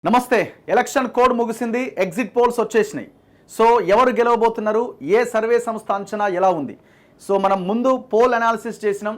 నమస్తే. Election code ముగిసింది, exit polls వచ్చేసినాయి. సో ఎవరు గెలవబోతున్నారు, ఏ సర్వే సంస్థ అంచనా ఎలా ఉంది? సో మనం ముందు పోల్ అనాలిసిస్ చేసినాం.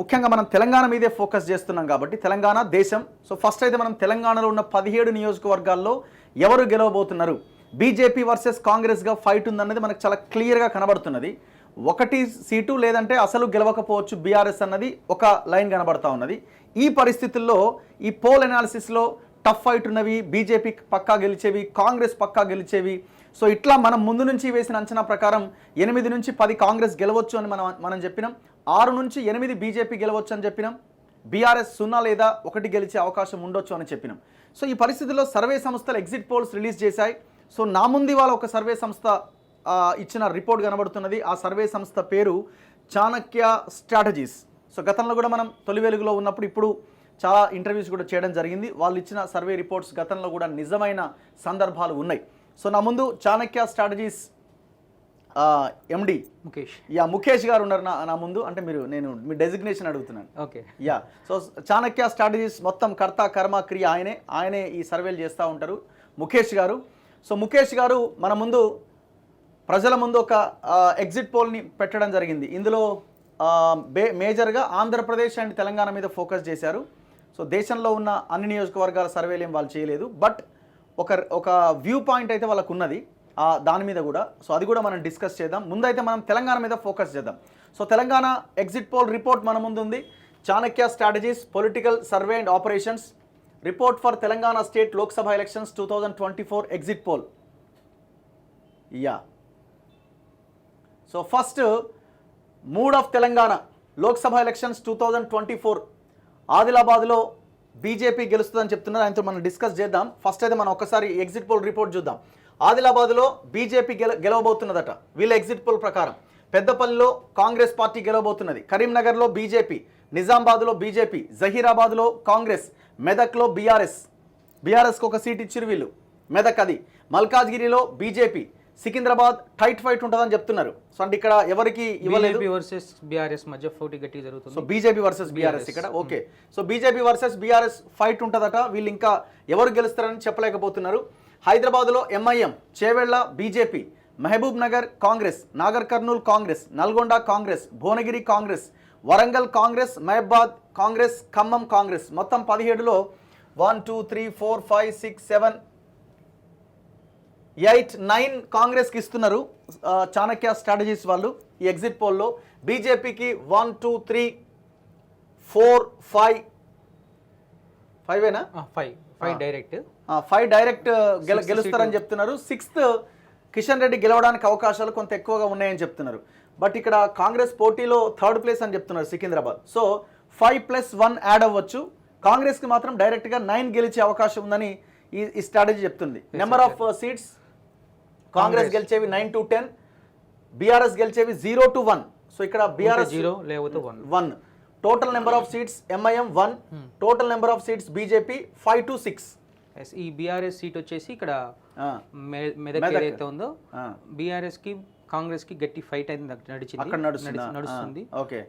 ముఖ్యంగా మనం తెలంగాణ మీదే ఫోకస్ చేస్తున్నాం కాబట్టి తెలంగాణ దేశం. సో ఫస్ట్ అయితే మనం తెలంగాణలో ఉన్న 17 నియోజకవర్గాల్లో ఎవరు గెలవబోతున్నారు, బీజేపీ వర్సెస్ కాంగ్రెస్గా ఫైట్ ఉందన్నది మనకు చాలా క్లియర్గా కనబడుతున్నది. 1 సీటు లేదంటే అసలు గెలవకపోవచ్చు బీఆర్ఎస్ అన్నది ఒక లైన్ కనబడతా ఉన్నది. ఈ పరిస్థితుల్లో ఈ పోల్ అనాలిసిస్లో టఫ్ ఫైట్ ఉన్నవి, బీజేపీ పక్కా గెలిచేవి, కాంగ్రెస్ పక్కా గెలిచేవి. సో ఇట్లా మనం ముందు నుంచి వేసిన అంచనా ప్రకారం 8 నుంచి 10 కాంగ్రెస్ గెలవచ్చు అని మనం చెప్పినాం. 6 నుంచి 8 బీజేపీ గెలవచ్చు అని చెప్పినాం. బీఆర్ఎస్ 0 లేదా 1 గెలిచే అవకాశం ఉండొచ్చు అని చెప్పినాం. సో ఈ పరిస్థితుల్లో సర్వే సంస్థలు ఎగ్జిట్ పోల్స్ రిలీజ్ చేశాయి. సో నా ముందు వాళ్ళ ఒక సర్వే సంస్థ ఇచ్చిన రిపోర్ట్ కనబడుతున్నది. ఆ సర్వే సంస్థ పేరు చాణక్య స్ట్రాటజీస్. సో గతంలో కూడా మనం తొలి వెలుగులో ఉన్నప్పుడు ఇప్పుడు చాలా ఇంటర్వ్యూస్ కూడా చేయడం జరిగింది. వాళ్ళు ఇచ్చిన సర్వే రిపోర్ట్స్ గతంలో కూడా నిజమైన సందర్భాలు ఉన్నాయి. సో నా ముందు చాణక్య స్ట్రాటజీస్ ఎండి ముఖేష్ గారు ఉన్నారు నా ముందు. అంటే నేను మీ డెసిగ్నేషన్ అడుగుతున్నాను. ఓకే. సో చాణక్య స్ట్రాటజీస్ మొత్తం కర్త కర్మ క్రియ ఆయనే ఈ సర్వేలు చేస్తూ ఉంటారు, ముఖేష్ గారు. సో ముఖేష్ గారు మన ముందు ప్రజల ముందు ఒక ఎగ్జిట్ పోల్ని పెట్టడం జరిగింది. ఇందులో మేజర్గా ఆంధ్రప్రదేశ్ అండ్ తెలంగాణ మీద ఫోకస్ చేశారు. సో దేశంలో ఉన్న అన్ని నియోజకవర్గాల సర్వేలు ఏం వాళ్ళు చేయలేదు, బట్ ఒక వ్యూ పాయింట్ అయితే వాళ్ళకు ఉన్నది దాని మీద కూడా. సో అది కూడా మనం డిస్కస్ చేద్దాం. ముందైతే మనం తెలంగాణ మీద ఫోకస్ చేద్దాం. So Telangana exit poll report మన ముందు ఉంది. Chanakya strategies political survey and operations report for Telangana state Lok Sabha elections 2024 exit poll. So first mood of Telangana Lok Sabha elections 2024 ఆదిలాబాద్లో బీజేపీ గెలుస్తుందని చెప్తున్నారు. ఆయనతో మనం డిస్కస్ చేద్దాం. ఫస్ట్ అయితే మనం ఒకసారి ఎగ్జిట్ పోల్ రిపోర్ట్ చూద్దాం. ఆదిలాబాద్లో బీజేపీ గెలవబోతున్నదట వీళ్ళ ఎగ్జిట్ పోల్ ప్రకారం. పెద్దపల్లిలో కాంగ్రెస్ పార్టీ గెలవబోతున్నది. కరీంనగర్లో బీజేపీ, నిజామాబాద్లో బీజేపీ, జహీరాబాద్లో కాంగ్రెస్, మెదక్లో బీఆర్ఎస్కి ఒక సీట్ ఇచ్చిరు వీళ్ళు, మెదక్ అది. మల్కాజ్గిరిలో బీజేపీ, సికింద్రాబాద్ టైట్ ఫైట్ ఉంటుందని చెప్తున్నారు. సో అంటే ఇక్కడ ఎవరికి ఇవ్వలేదు, వర్సెస్ బీఆర్ఎస్ మధ్య పోటీ గట్టిగా జరుగుతుంది. సో బీజేపీ వర్సెస్ బీఆర్ఎస్ ఇక్కడ. Okay. So BJP versus BRS fight ఉంటుందట. వీళ్ళు ఇంకా ఎవరు గెలుస్తారని చెప్పలేకపోతున్నారు. హైదరాబాద్లో ఎంఐఎం, చేవెళ్ల బీజేపీ, మహబూబ్ నగర్ కాంగ్రెస్, నాగర్ కర్నూల్ కాంగ్రెస్, నల్గొండ కాంగ్రెస్, భువనగిరి కాంగ్రెస్, వరంగల్ కాంగ్రెస్, మహబాద్ కాంగ్రెస్, ఖమ్మం కాంగ్రెస్. మొత్తం 17లో 1 2 3 4 5 6 7 8 9 కాంగ్రెస్కి ఇస్తున్నారు చాణక్య స్ట్రాటజీస్ వాళ్ళు ఈ ఎగ్జిట్ పోల్లో. బీజేపీకి 1 2 3 4 5 డైరెక్ట్ గెలుస్తారని చెప్తున్నారు. 6th కిషన్ రెడ్డి గెలవడానికి అవకాశాలు కొంత ఎక్కువగా ఉన్నాయని చెప్తున్నారు. బట్ ఇక్కడ కాంగ్రెస్ పోటీలో 3rd ప్లేస్ అని చెప్తున్నారు సికింద్రాబాద్. సో 5+1 యాడ్ అవ్వచ్చు. కాంగ్రెస్కి మాత్రం డైరెక్ట్గా 9 గెలిచే అవకాశం ఉందని ఈ స్ట్రాటజీ చెప్తుంది. నెంబర్ ఆఫ్ సీట్స్ కాంగ్రెస్ గెలిచేవి 9 to 10, బీఆర్ఎస్ గెలిచేవి 0 to 1. సో ఇక్కడ బీఆర్ఎస్ 0 లేకపోతే 1. Total number of seats MIM 1, total number of seats BJP 5 to 6. ఈ బీఆర్ఎస్ సీట్ వచ్చేసి ఇక్కడ మెదక్ ఏదైతే ఉందో బీఆర్ఎస్ కి కాంగ్రెస్ కి గట్టి ఫైట్ అయితే నడుస్తుంది.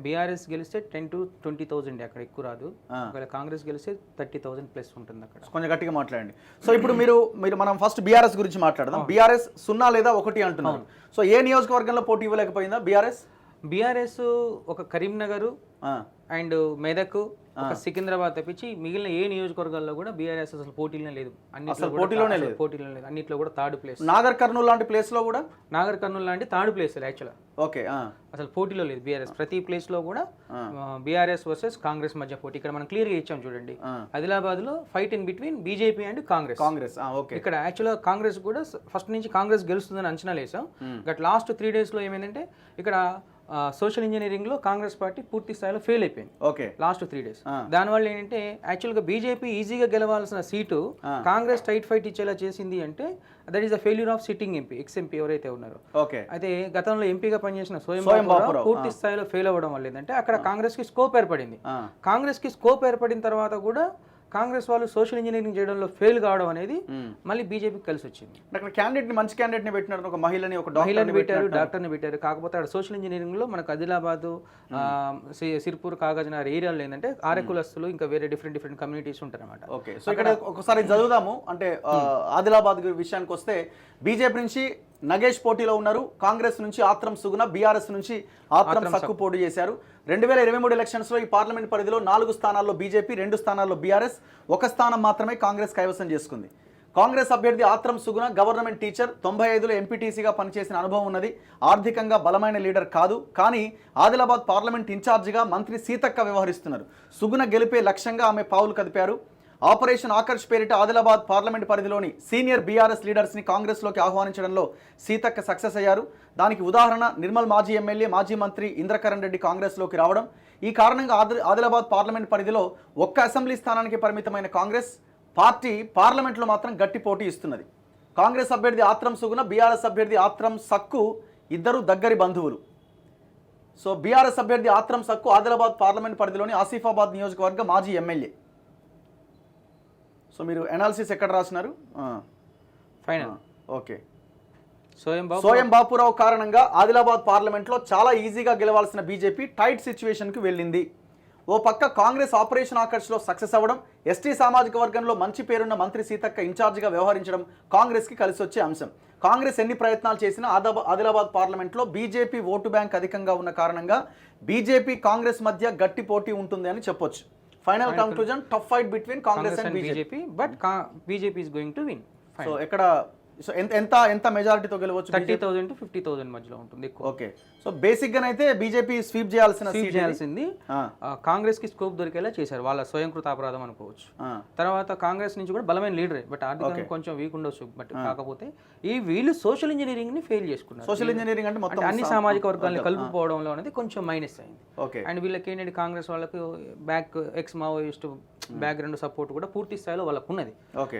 బీఆర్ఎస్ గెలిస్తే 10 to 20,000 అక్కడ ఎక్కువ రాదు. ఒకవేళ కాంగ్రెస్ గెలిస్తే 30,000+ ఉంటుంది అక్కడ. కొంచెం గట్టిగా మాట్లాడండి. సో ఇప్పుడు మీరు మనం ఫస్ట్ బీఆర్ఎస్ గురించి మాట్లాడదాం. బీఆర్ఎస్ 0 లేదా 1 అంటున్నారు. సో ఏ నియోజకవర్గంలో పోటీ ఇవ్వలేకపోయిందా బీఆర్ఎస్? ఒక కరీంనగర్ అండ్ మెదక్, ఒక సికింద్రాబాద్ తప్పించి మిగిలిన ఏ నియోజకవర్గాల్లో కూడా బీఆర్ఎస్ అసలు పోటీలోనే లేదు. పోటీలోనే లేదు. అన్నిట్లో కూడా 3rd ప్లేస్. నాగర్ కర్నూల్ లాంటి ప్లేస్ లో కూడా 3rd ప్లేస్ యాక్చువల్గా. ఓకే. అసలు పోటీలో లేదు బీఆర్ఎస్. ప్రతి ప్లేస్ లో కూడా బీఆర్ఎస్ వర్సెస్ కాంగ్రెస్ మధ్య పోటీ. ఇక్కడ మనం క్లియర్ గా ఇచ్చాం చూడండి. ఆదిలాబాద్ లో fight in between BJP and Congress. ఇక్కడ యాక్చువల్గా కాంగ్రెస్ కూడా ఫస్ట్ నుంచి కాంగ్రెస్ గెలుస్తుందని అంచనా వేసాం. బట్ లాస్ట్ 3 days లో ఏమైందంటే ఇక్కడ సోషల్ ఇంజనీరింగ్ లో కాంగ్రెస్ పార్టీ పూర్తి స్థాయిలో ఫెయిల్ అయిపోయింది. ఓకే. Last 3 days. దానివల్ల ఏంటంటే యాక్చువల్గా బీజేపీ ఈజీగా గెలవాల్సిన సీటు కాంగ్రెస్ టైట్ ఫైట్ ఇచ్చేలా చేసింది. అంటే that is the failure of sitting MP, X-MP ఎవరైతే ఉన్నారో. ఓకే. అయితే గతంలో ఎంపీగా పనిచేసిన స్వయం పూర్తి స్థాయిలో ఫెయిల్ అవ్వడం వల్ల ఏంటంటే అక్కడ కాంగ్రెస్ కి స్కోప్ ఏర్పడింది. కాంగ్రెస్ కి స్కోప్ ఏర్పడిన తర్వాత కూడా కాంగ్రెస్ వాళ్ళు సోషల్ ఇంజనీరింగ్ చేయడంలో ఫెయిల్ కావడం అనేది మళ్ళీ బీజేపీకి కలిసి వచ్చింది. అక్కడ క్యాండిడేట్ ని మంచి క్యాండిడేట్ ని పెట్టినారు, ఒక మహిళని ఒక మహిళని పెట్టారు, డాక్టర్ని పెట్టారు. కాకపోతే అక్కడ సోషల్ ఇంజనీరింగ్ లో మనకు ఆదిలాబాద్, సిర్పూర్, కాగజ్నగర్ ఏరియాలో ఏంటంటే ఆర్యకులస్తులు ఇంకా వేరే డిఫరెంట్ కమ్యూనిటీస్ ఉంటారు అనమాట. ఓకే, సో ఇక్కడ ఒకసారి చదువుదాము. అంటే ఆదిలాబాద్ విషయానికి వస్తే బీజేపీ నుంచి నగేష్ పోటీలో ఉన్నారు, కాంగ్రెస్ నుంచి ఆత్రం సుగుణ, బీఆర్ఎస్ నుంచి ఆత్రం సక్కు పోటీ చేశారు. 2023 ఎలక్షన్స్ లో ఈ పార్లమెంట్ పరిధిలో 4 స్థానాల్లో బీజేపీ, 2 స్థానాల్లో బీఆర్ఎస్, 1 స్థానం మాత్రమే కాంగ్రెస్ కైవసం చేసుకుంది. కాంగ్రెస్ అభ్యర్థి ఆత్రం సుగుణ గవర్నమెంట్ టీచర్, 95లో ఎంపీటీసీగా పనిచేసిన అనుభవం ఉన్నది. ఆర్థికంగా బలమైన లీడర్ కాదు, కానీ ఆదిలాబాద్ పార్లమెంట్ ఇన్ఛార్జిగా మంత్రి సీతక్క వ్యవహరిస్తున్నారు. సుగుణ గెలిపే లక్ష్యంగా ఆమె పావులు కదిపారు. ఆపరేషన్ ఆకర్ష్ పేరిట ఆదిలాబాద్ పార్లమెంట్ పరిధిలోని సీనియర్ బీఆర్ఎస్ లీడర్స్ని కాంగ్రెస్లోకి ఆహ్వానించడంలో సీతక్క సక్సెస్ అయ్యారు. దానికి ఉదాహరణ నిర్మల్ మాజీ ఎమ్మెల్యే, మాజీ మంత్రి ఇంద్రకరణ్ రెడ్డి కాంగ్రెస్లోకి రావడం. ఈ కారణంగా ఆదిలాబాద్ పార్లమెంట్ పరిధిలో ఒక్క అసెంబ్లీ స్థానానికి పరిమితమైన కాంగ్రెస్ పార్టీ పార్లమెంట్లో మాత్రం గట్టి పోటీ ఇస్తున్నది. కాంగ్రెస్ అభ్యర్థి ఆత్రం సుగుణ, బీఆర్ఎస్ అభ్యర్థి ఆత్రం సక్కు ఇద్దరు దగ్గరి బంధువులు. సో బీఆర్ఎస్ అభ్యర్థి ఆత్రం సక్కు ఆదిలాబాద్ పార్లమెంట్ పరిధిలోని ఆసిఫాబాద్ నియోజకవర్గ మాజీ ఎమ్మెల్యే. సో మీరు అనాలిసిస్ ఎక్కడ రాసినారు? ఫైనల్. ఓకే, సోయం బాపురావు కారణంగా ఆదిలాబాద్ పార్లమెంట్లో చాలా ఈజీగా గెలవాల్సిన బీజేపీ టైట్ సిచ్యువేషన్కి వెళ్ళింది. ఓ పక్క కాంగ్రెస్ ఆపరేషన్ ఆకర్ష్లో సక్సెస్ అవ్వడం, ఎస్టీ సామాజిక వర్గంలో మంచి పేరున్న మంత్రి సీతక్క ఇన్ఛార్జిగా వ్యవహరించడం కాంగ్రెస్కి కలిసి వచ్చే అంశం. కాంగ్రెస్ ఎన్ని ప్రయత్నాలు చేసినా ఆదిలాబాద్ పార్లమెంట్లో బీజేపీ ఓటు బ్యాంక్ అధికంగా ఉన్న కారణంగా బీజేపీ కాంగ్రెస్ మధ్య గట్టి పోటీ ఉంటుంది అని చెప్పొచ్చు. Final conclusion, tough fight between Congress and BJP, but BJP is going to win. So ఎక్కడ ఎంత మెజారిటీతో గెలవచ్చు? 30,000 to 50,000 మధ్యలో ఉంటుంది. ఓకే, సో బేసిక్ గా అయితే బీజేపీ స్వీప్ చేయాల్సింది కాంగ్రెస్ కి స్కోప్ దొరికేలా చేశారు. వాళ్ళ స్వయంకృత అపరాధం అనుకోవచ్చు. తర్వాత కాంగ్రెస్ నుంచి కూడా బలమైన లీడరే, బట్ ఆర్థికంగా కొంచెం వీక్ ఉండొచ్చు. బట్ కాకపోతే వీళ్ళు సోషల్ ఇంజనీరింగ్ ని ఫెయిల్ చేసుకున్నారు. సోషల్ ఇంజనీరింగ్ అంటే మొత్తం అన్ని సామాజిక వర్గాలను కలుపుకోవడంలో అనేది కొంచెం మైనస్ అయింది. ఓకే, అండ్ వీళ్ళకి ఏంటంటే కాంగ్రెస్ వాళ్ళకి ఎక్స్ మావోయిస్ట్ బ్యాక్గ్రౌండ్ సపోర్ట్ కూడా పూర్తి స్థాయిలో వాళ్ళకు ఉన్నది.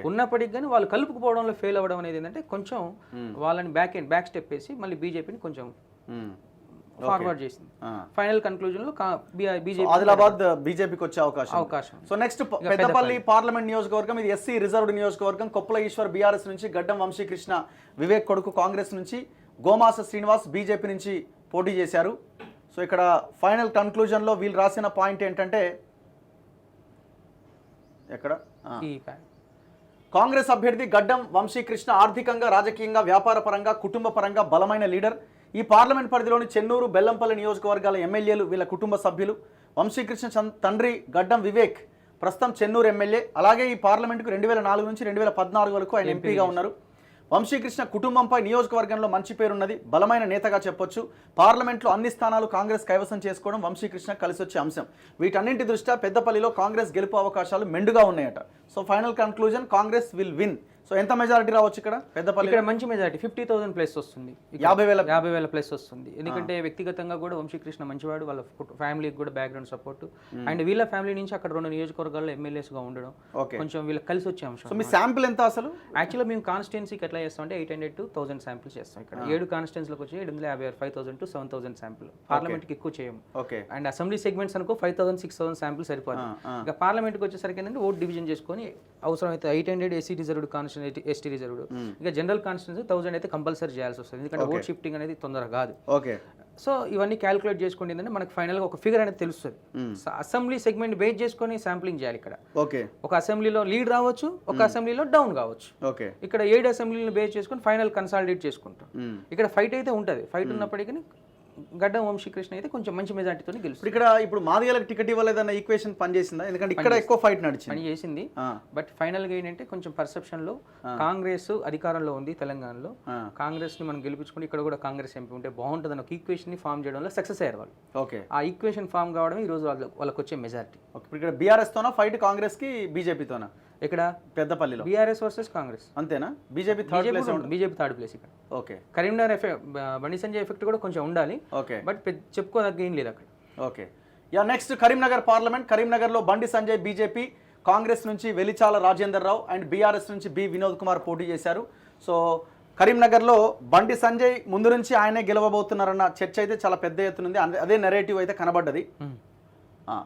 ఉన్నప్పటికీ కానీ వాళ్ళు కలుపుకుపోవడంలో ఫెయిల్ అవ్వడం అనేది ఏంటంటే కొంచెం వాళ్ళని బ్యాక్ స్టెప్ వేసి మళ్ళీ బీజేపీని కొంచెం ఫార్వర్డ్ చేసింది. ఫైనల్ కన్క్లూజన్ లో బీజేపీ ఆదిలాబాద్ బీజేపీకి వచ్చే అవకాశం. సో నెక్స్ట్ పెద్దపల్లి పార్లమెంట్ నియోజకవర్గం, ఇది ఎస్సీ రిజర్వ్డ్ నియోజకవర్గం. కొప్పుల ఈశ్వర్ బీఆర్ఎస్ నుంచి, గడ్డం వంశీకృష్ణ వివేక్ కొడుకు కాంగ్రెస్ నుంచి, గోమాస శ్రీనివాస్ బీజేపీ నుంచి పోటీ చేశారు. సో ఇక్కడ ఫైనల్ కన్క్లూజన్ లో వీళ్ళు రాసిన పాయింట్ ఏంటంటే, ఎక్కడ కాంగ్రెస్ అభ్యర్థి గడ్డం వంశీకృష్ణ ఆర్థికంగా, రాజకీయంగా, వ్యాపార పరంగా, కుటుంబ పరంగా బలమైన లీడర్. ఈ పార్లమెంట్ పరిధిలోని చెన్నూరు, బెల్లంపల్లి నియోజకవర్గాల ఎమ్మెల్యేలు వీళ్ళ కుటుంబ సభ్యులు. వంశీకృష్ణ తండ్రి గడ్డం వివేక్ ప్రస్తుతం చెన్నూరు ఎమ్మెల్యే. అలాగే ఈ పార్లమెంటుకు 2004 నుంచి 2014 వరకు ఆయన ఎంపీగా ఉన్నారు. వంశీకృష్ణ కుటుంబంపై నియోజకవర్గంలో మంచి పేరున్నది, బలమైన నేతగా చెప్పొచ్చు. పార్లమెంట్లో అన్ని స్థానాలు కాంగ్రెస్ కైవసం చేసుకోవడం వంశీకృష్ణ కలిసి వచ్చే అంశం. వీటన్నింటి దృష్ట్యా పెద్దపల్లిలో కాంగ్రెస్ గెలుపు అవకాశాలు మెండుగా ఉన్నాయట. So final conclusion, Congress will win. So ఎంత మెజారిటీ రావచ్చు ఇక్కడ పెద్దపల్లి? ఇక్కడ మంచి మెజారిటీ 50,000 ప్లస్ వస్తుంది, 50,000 ప్లస్ వస్తుంది. ఎందుకంటే వ్యక్తిగతంగా కూడా వంశీకృష్ణ మంచివాడు, వాళ్ళ ఫ్యామిలీకి కూడా బ్యాక్గ్రౌండ్ సపోర్ట్. అండ్ వీళ్ళ ఫ్యామిలీ నుంచి అక్కడ 2 నియోజకవర్గాల్లో ఎమ్మెల్యేస్ గా ఉండడం కొంచెం వీళ్ళకి కలిసి వచ్చే అంశం. సో మీ శాంపిల్ ఎంత అసలు? యాక్చువల్గా మేము కాన్స్టిట్యున్సీకి ఎట్లా చేస్తాం అంటే 800 to 1000 శాంపిల్స్ చేస్తాం. ఇక్కడ 7 కాన్స్టిట్యున్సీలకు వచ్చి 750,000 to 7,000 శాంపిల్. పార్లమెంట్కి ఎక్కువ చేయము. అండ్ అసెంబ్లీ సెగ్మెంట్స్ అనుకో 5,000 6,000 శాంపిల్స్ సరిపోతుంది. ఇక పార్లమెంట్కి వచ్చేసరికి ఏంటంటే ఓట్ డివిజన్ చేసుకొని అవసరమైతే 800 SC reserved constituency, ST reserved, ఇక జనరల్ కాన్స్టిట్యున్సీ 1000 అయితే కంపల్సరీ చేయాల్సి వస్తుంది. ఎందుకంటే ఓట్ షిఫ్టింగ్ అనేది తొందరగా కాదు. సో ఇవన్నీ క్యాలిక్యులేట్ చేసుకుంటే ఏంటంటే మనకు ఫైనల్గా ఒక ఫిగర్ అనేది తెలుస్తుంది. అసెంబ్లీ సెగ్మెంట్ బేస్ చేసుకొని శాంప్లింగ్ చేయాలి. ఇక్కడ ఒక అసెంబ్లీలో లీడ్ రావచ్చు, ఒక అసెంబ్లీలో డౌన్ కావచ్చు. ఇక్కడ 7 అసెంబ్లీలను బేస్ చేసుకొని ఫైనల్ కన్సాలిడేట్ చేసుకుంటాం. ఇక్కడ ఫైట్ అయితే ఉంటుంది. ఫైట్ ఉన్నప్పటికీ గడ్డం వంశీకృష్ణ అయితే కొంచెం మంచి మెజార్టీతో గెలుస్తుంది. ఇప్పుడు మాదిగలకు టికెట్ ఇవ్వలేదన్న ఈక్వేషన్ పనిచేసిందా? ఎందుకంటే ఇక్కడ ఎక్కువ ఫైట్ నడిచింది, పని చేసింది. బట్ ఫైనల్ గా ఏంటంటే కొంచెం పర్సెప్షన్ లో కాంగ్రెస్ అధికారంలో ఉంది తెలంగాణలో, కాంగ్రెస్ ని మనం గెలిపించుకుని ఇక్కడ కూడా కాంగ్రెస్ ఎంపీ ఉంటే బాగుంటుంది అన్న ఒక ఈక్వేషన్ ని ఫామ్ చేయడంలో సక్సెస్ అయ్యారు వాళ్ళు. ఆ ఈక్వేషన్ ఫామ్ కావడం ఈ రోజు వాళ్ళకి వచ్చే మెజార్టీ. ఇక్కడ బీఆర్ఎస్ తోనా ఫైట్, కాంగ్రెస్ కి బీజేపీతోనా? ఇక్కడ పెద్దపల్లిలో బీఆర్ఎస్ వర్సెస్ కాంగ్రెస్ అంతేనా? బీజేపీ థర్డ్ ప్లేస్ ఇక్కడ. కరీంనగర్ బండి సంజయ్ ఎఫెక్ట్ కూడా కొంచెం ఉండాలి, బట్ చెప్పుకోదగ్గ ఏం లేదు అక్కడ. Next Karimnagar parliament. కరీంనగర్లో బండి సంజయ్ బీజేపీ, కాంగ్రెస్ నుంచి వెలిచాల రాజేందర్ రావు అండ్ బీఆర్ఎస్ నుంచి బి వినోద్ కుమార్ పోటీ చేశారు. సో కరీంనగర్లో బండి సంజయ్ ముందు నుంచి ఆయనే గెలవబోతున్నారన్న చర్చ అయితే చాలా పెద్ద ఎత్తునుంది. అదే నెరేటివ్ అయితే కనబడ్డది.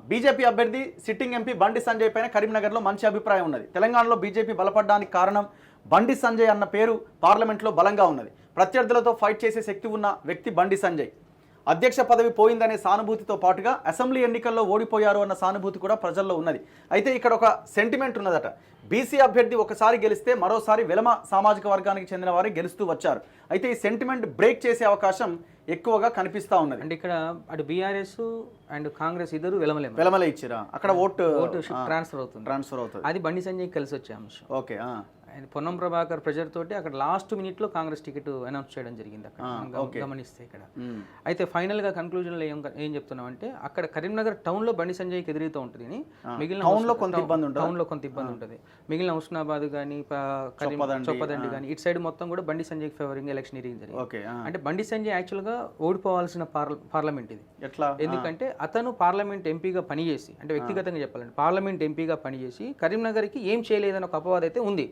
బీజేపీ అభ్యర్థి సిట్టింగ్ ఎంపీ బండి సంజయ్ పైన కరీంనగర్లో మంచి అభిప్రాయం ఉన్నది. తెలంగాణలో బీజేపీ బలపడడానికి కారణం బండి సంజయ్ అన్న పేరు పార్లమెంట్లో బలంగా ఉన్నది. ప్రత్యర్థులతో ఫైట్ చేసే శక్తి ఉన్న వ్యక్తి బండి సంజయ్. అధ్యక్ష పదవి పోయిందనే సానుభూతితో పాటుగా అసెంబ్లీ ఎన్నికల్లో ఓడిపోయారు అన్న సానుభూతి కూడా ప్రజల్లో ఉన్నది. అయితే ఇక్కడ ఒక సెంటిమెంట్ ఉన్నదట. బీసీ అభ్యర్థి ఒకసారి గెలిస్తే మరోసారి వెలమ సామాజిక వర్గానికి చెందిన వారే గెలుస్తూ వచ్చారు. అయితే ఈ సెంటిమెంట్ బ్రేక్ చేసే అవకాశం ఎక్కువగా కనిపిస్తా ఉన్నది. అంటే ఇక్కడ అటు బీఆర్ఎస్ అండ్ కాంగ్రెస్ ఇద్దరు వెలమలే ఇచ్చిరా, అక్కడ ఓటు ట్రాన్స్ఫర్ అవుతుంది. అది బండి సంజయ్ కలిసి వచ్చే అంశం. ఓకే. పొన్నం ప్రభాకర్ ప్రెజర్ తోటి అక్కడ లాస్ట్ మినిట్లో కాంగ్రెస్ టికెట్ అనౌన్స్ చేయడం జరిగింది అక్కడ గమనిస్తే ఇక్కడ. అయితే ఫైనల్ గా కన్క్లూజన్ లో ఏం చెప్తున్నాం అంటే అక్కడ కరీంనగర్ టౌన్ లో బండి సంజయ్కి ఎదురుతూ ఉంటుంది, మిగిలిన టౌన్ లో కొంత ఇబ్బంది ఉంటుంది. మిగిలిన హుస్నాబాద్ కానీ చొప్పదండి కానీ ఇటు సైడ్ మొత్తం కూడా బండి సంజయ్ ఫేవరింగ్ ఎలక్షన్ జరిగింది. అంటే బండి సంజయ్ యాక్చువల్ గా ఓడిపోవాల్సిన పార్లమెంట్ ఇది. ఎందుకంటే అతను పార్లమెంట్ ఎంపీగా పనిచేసి, అంటే వ్యక్తిగతంగా చెప్పాలంటే పార్లమెంట్ ఎంపీగా పనిచేసి కరీంనగర్ కి ఏం చేయలేదని ఒక అపవాదం అయితే ఉంది.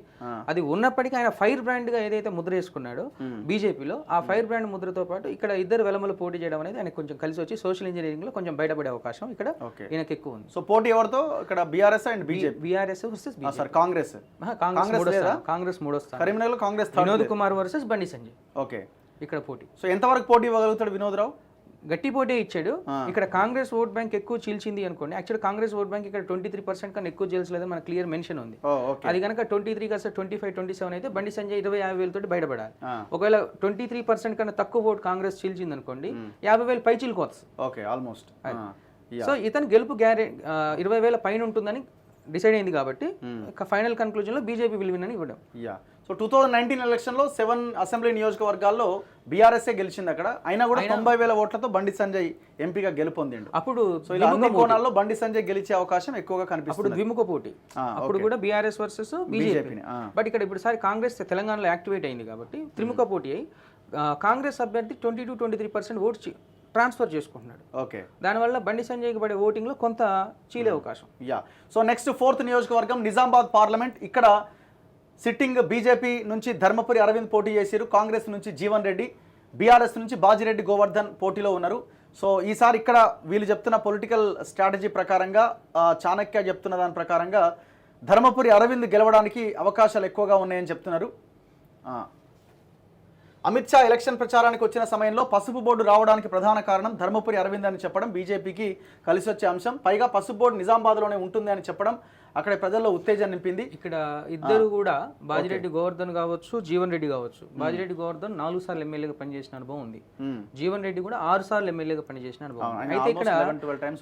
అది ఉన్నప్పటికీ ఆయన ఫైర్ బ్రాండ్ గా ఏదైతే ముద్ర వేసుకున్నాడో బీజేపీలో, ఆ ఫైర్ బ్రాండ్ ముద్రతో పాటు ఇక్కడ ఇద్దరు వెలమలు పోటీ చేయడం అనేది ఆయన కొంచెం కలిసి వచ్చి సోషల్ ఇంజనీరింగ్ లో కొంచెం బయటపడే అవకాశం ఇక్కడ ఈయనకి ఎక్కువ ఉంది. సో పోటీ ఎవరితో ఇక్కడ BRS and BJP? BRS versus Congress మూడో స్థానం. కరీంనగర్ లో కాంగ్రెస్ వినోద్ కుమార్ వర్సెస్ బండి సంజయ్. ఓకే. ఇక్కడ పోటీ. సో ఎంతవరకు పోటీ ఇవ్వగలుగుతాడు వినోద్ రావు? గట్టి పోటీ ఇచ్చాడు. ఇక్కడ కాంగ్రెస్ ఓట్ బ్యాంక్ ఎక్కువ చీల్చింది అనుకోండి. యాక్చువల్ కాంగ్రెస్ ఓట్ బ్యాంక్ ఇక్కడ 23% కన్నా ఎక్కువ చీల్చలేదు, మన క్లియర్ మెన్షన్ ఉంది. అది కనుక 23 కాస్త 25, 27 అయితే బండి సంజయ్ 20-50,000 తోటి బయటపడాలి. ఒకవేళ 23% కన్నా తక్కువ ఓట్ కాంగ్రెస్ చీల్చింది అనుకోండి, 50,000 పై చీలుకోవచ్చు. Okay, almost. సో ఇతను గెలుపు 20,000 పైన ఉంటుందని డిసైడ్ అయింది కాబట్టి ఫైనల్ కన్క్లూజన్ లో బీజేపీ విల్ విన్ అని ఇవ్వడం. సో 2019 ఎలక్షన్ లో 7 అసెంబ్లీ నియోజకవర్గాల్లో బీఆర్ఎస్ఏ గెలిచింది. అక్కడ అయినా కూడా 90,000 ఓట్లతో బండి సంజయ్ ఎంపీగా గెలుపొందిండు. అప్పుడు అన్ని కోణాల్లో బండి సంజయ్ గెలిచే అవకాశం ఎక్కువగా కనిపిస్తుంది. అప్పుడు ద్విముఖ పోటీ, అప్పుడు కూడా బీఆర్ఎస్ వర్సెస్ బీజేపీ. బట్ ఇక్కడ ఇప్పుడు సారి కాంగ్రెస్ తెలంగాణలో యాక్టివేట్ అయింది కాబట్టి త్రిముఖ పోటీ అయి కాంగ్రెస్ అభ్యర్థి 22-23% ఓట్స్ ట్రాన్స్ఫర్ చేసుకుంటున్నాడు. ఓకే. దానివల్ల బండి సంజయ్కి పడే ఓటింగ్ లో కొంత చీలే అవకాశం. సో నెక్స్ట్ 4th నియోజకవర్గం నిజామాబాద్ పార్లమెంట్. ఇక్కడ సిట్టింగ్ బీజేపీ నుంచి ధర్మపురి అరవింద్ పోటీ చేశారు, కాంగ్రెస్ నుంచి జీవన్ రెడ్డి, బీఆర్ఎస్ నుంచి బాజిరెడ్డి గోవర్ధన్ పోటీలో ఉన్నారు. సో ఈసారి ఇక్కడ వీళ్ళు చెప్తున్న పొలిటికల్ స్ట్రాటజీ ప్రకారంగా, చాణక్య చెప్తున్న దాని ప్రకారంగా ధర్మపురి అరవింద్ గెలవడానికి అవకాశాలు ఎక్కువగా ఉన్నాయని చెప్తున్నారు. అమిత్ షా ఎలక్షన్ ప్రచారానికి వచ్చిన సమయంలో పసుపు బోర్డు రావడానికి ప్రధాన కారణం ధర్మపురి అరవింద్ అని చెప్పడం బీజేపీకి కలిసి వచ్చే అంశం. పైగా పసుపు బోర్డు నిజామాబాద్లోనే ఉంటుంది అని చెప్పడం అక్కడ ప్రజల్లో ఉత్తేజం నింపింది. ఇక్కడ ఇద్దరు కూడా బాజిరెడ్డి గోవర్ధన్ కావచ్చు, జీవన్ రెడ్డి కావచ్చు. బాజిరెడ్డి గోవర్ధన్ 4 సార్లు ఎమ్మెల్యేగా పనిచేసిన అనుభవం ఉంది. జీవన్ రెడ్డి కూడా 6 సార్లు ఎమ్మెల్యేగా పనిచేసిన అనుభవం. అయితే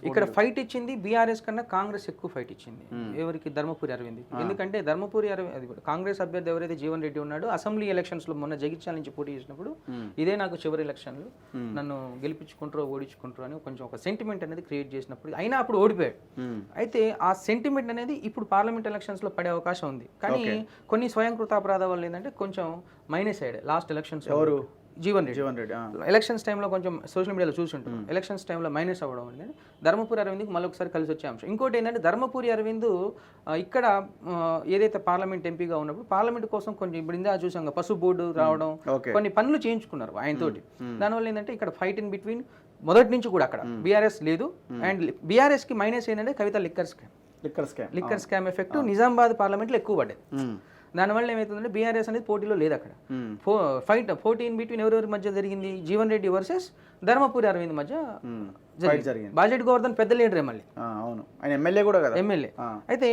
ఇక్కడ ఫైట్ ఇచ్చింది బీఆర్ఎస్ కన్నా కాంగ్రెస్ ఎక్కువ ఫైట్ ఇచ్చింది. ఎవరికి? ధర్మపురి అరవింద్. ఎందుకంటే ధర్మపురి అరవింద్ కాంగ్రెస్ అభ్యర్థి ఎవరైతే జీవన్ రెడ్డి ఉన్నాడో అసెంబ్లీ ఎలక్షన్స్ లో మొన్న జగిత్యాల నుంచి పోటీ చేసినప్పుడు ఇదే నాకు చివరి ఎలక్షన్లు, నన్ను గెలిపించుకుంటారో ఓడించుకుంటారో అని కొంచెం ఒక సెంటిమెంట్ అనేది క్రియేట్ చేసినప్పుడు అయినా అప్పుడు ఓడిపోయాడు. అయితే ఆ సెంటిమెంట్ అనేది ఇప్పుడు పార్లమెంట్ ఎలక్షన్స్ లో పడే అవకాశం ఉంది. కానీ కొన్ని స్వయం కృతాపరాధ వల్ల ఏంటంటే కొంచెం మైనస్ అయ్యాడు లాస్ట్ ఎలక్షన్స్. ఎవరు? జీవన్ రెడ్డి. ఎలక్షన్స్ టైంలో కొంచెం సోషల్ మీడియాలో చూసుంటారు, ఎలక్షన్స్ టైంలో మైనస్ అవ్వడం అనేది ధర్మపురి అరవింద్కి మళ్ళొకసారి కలిసి వచ్చే అంశం. ఇంకోటి ఏంటంటే ధర్మపురి అరవింద్ ఇక్కడ ఏదైతే పార్లమెంట్ ఎంపీగా ఉన్నప్పుడు పార్లమెంట్ కోసం కొంచెం ఇప్పుడు ఇందా చూసాం పసుపు బోర్డు రావడం, కొన్ని పనులు చేయించుకున్నారు ఆయనతోటి. దానివల్ల ఏంటంటే ఇక్కడ ఫైట్ ఇన్ బిట్వీన్ మొదటి నుంచి కూడా అక్కడ బీఆర్ఎస్ లేదు. అండ్ బీఆర్ఎస్ కి మైనస్ ఏంటంటే Kavitha liquor scam effect Nizamabad parliament లో ఎక్కువ పడ్డది. దానివల్ల ఏమవుతుందంటే బీఆర్ఎస్ అనేది పోటీలో లేదు అక్కడ. పోటీ ఇన్ బిట్వీన్ ఎవరెవరి మధ్య జరిగింది? జీవన్ రెడ్డి వర్సెస్ ధర్మపురి అరవింద్ మధ్య జరిగింది. బాజిరెడ్డి గోవర్ధన్ పెద్ద లీడర్ ఎమ్మెల్యే కూడా కదా, ఎమ్మెల్యే. అయితే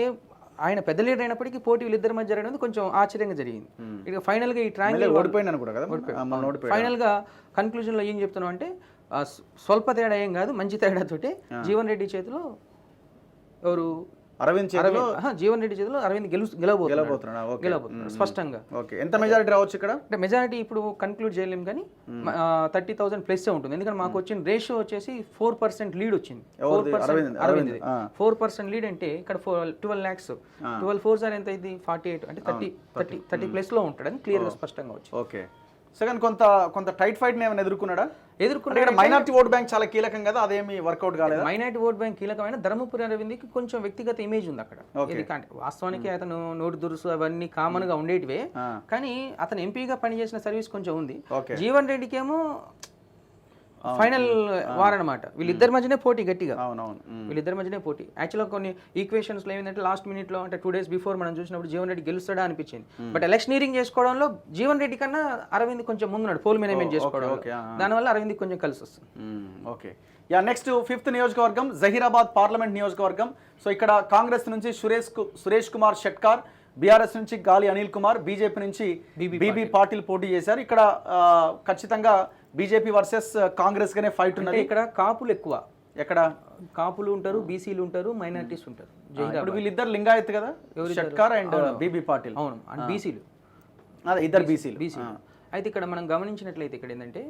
ఆయన పెద్ద లీడర్ అయినప్పటికీ పోటీ వీళ్ళిద్దరి మధ్య జరగడం కొంచెం ఆశ్చర్యంగా జరిగింది. ఇక ఫైనల్ గా ఈ ట్రాంగిల్ ఫైనల్ గా కన్క్లూజన్ లో ఏం చెప్తున్నాం అంటే స్వల్ప తేడా ఏం కాదు, మంచి తేడాతోటి జీవన్ రెడ్డి చేతిలో ఎవరు జీవన్ రెడ్డి చేతిలో అరవింద్ గెలవబోతున్నాడు స్పష్టంగా. ఎంత మెజారిటీ రావచ్చు ఇక్కడ? అంటే మెజారిటీ ఇప్పుడు కన్క్లూడ్ చేయలేం కానీ 30,000 ప్లస్ ఉంటుంది. ఎందుకంటే మాకు వచ్చిన రేషియో వచ్చేసి 4% లీడ్ వచ్చింది. 4% లీడ్ అంటే ఇక్కడ 12 lakhs, 12 4s ఎంత అయింది? 48, అంటే 30 ప్లస్ లో ఉంటాడని క్లియర్ గా స్పష్టంగా వచ్చింది. ఓకే. సెకండ్ కొంత టైట్ ఫైట్ ఏమైనా ఎదుర్కొన్నాడా? మైనారిటీ ఓట్ బ్యాంక్ చాలా కీలకం కదా, అదేమి వర్కౌట్ కాలేదు. మైనారిటీ ఓట్ బ్యాంక్ కీలకమైన ధర్మపురి అరవింద్కి కొంచెం వ్యక్తిగత ఇమేజ్ ఉంది అక్కడ. వాస్తవానికి అతను నోటు దురుసు అవన్నీ కామన్ గా ఉండేటివే, కానీ అతను ఎంపీగా పనిచేసిన సర్వీస్ కొంచెం ఉంది. జీవన్ రెడ్డికి ఏమో ఫైనల్ వార్ అనమాట. వీళ్ళిద్దరి మధ్యనే పోటీ గట్టిగా, అవునవును. వీళ్ళిద్దరి మధ్యనే పోటీ. యాక్చువల్గా కొన్ని ఈక్వేషన్స్లో ఏమైందంటే లాస్ట్ మినిట్లో అంటే 2 days బిఫోర్ మనం చూసినప్పుడు జీవన్ రెడ్డి గెలుస్తాడా అనిపించింది. బట్ ఎలక్షనీరింగ్ చేసుకోవడంలో జీవన్ రెడ్డి కన్నా అరవింద్ కొంచెం ముందున్నాడు పోల్ మేనేజ్మెంట్ చేసుకోవడం, దానివల్ల అరవింద్ కొంచెం కలిసి వస్తుంది. ఓకే. నెక్స్ట్ 5th నియోజకవర్గం జహీరాబాద్ పార్లమెంట్ నియోజకవర్గం. సో ఇక్కడ కాంగ్రెస్ నుంచి సురేష్ కుమార్ షెట్కార్, బీఆర్ఎస్ నుంచి గాలి అనిల్ కుమార్, బీజేపీ నుంచి బీబీ పాటిల్ పోటీ చేశారు. ఇక్కడ ఖచ్చితంగా బీజేపీ వర్సెస్ కాంగ్రెస్ గానే ఫైట్ ఉన్నది. ఇక్కడ కాపులు ఎక్కువ, ఎక్కడ కాపులు ఉంటారు, బీసీలు ఉంటారు, మైనారిటీస్ ఉంటారు. ఇప్పుడు వీళ్ళిద్దరు లింగాయత్ కదా, షెట్కార్ అండ్ బీబీ పాటిల్. అవును, అండ్ బీసీలు, అదే ఇద్దరు బీసీలు. అయితే ఇక్కడ మనం గమనించినట్లయితే ఇక్కడ ఏంటంటే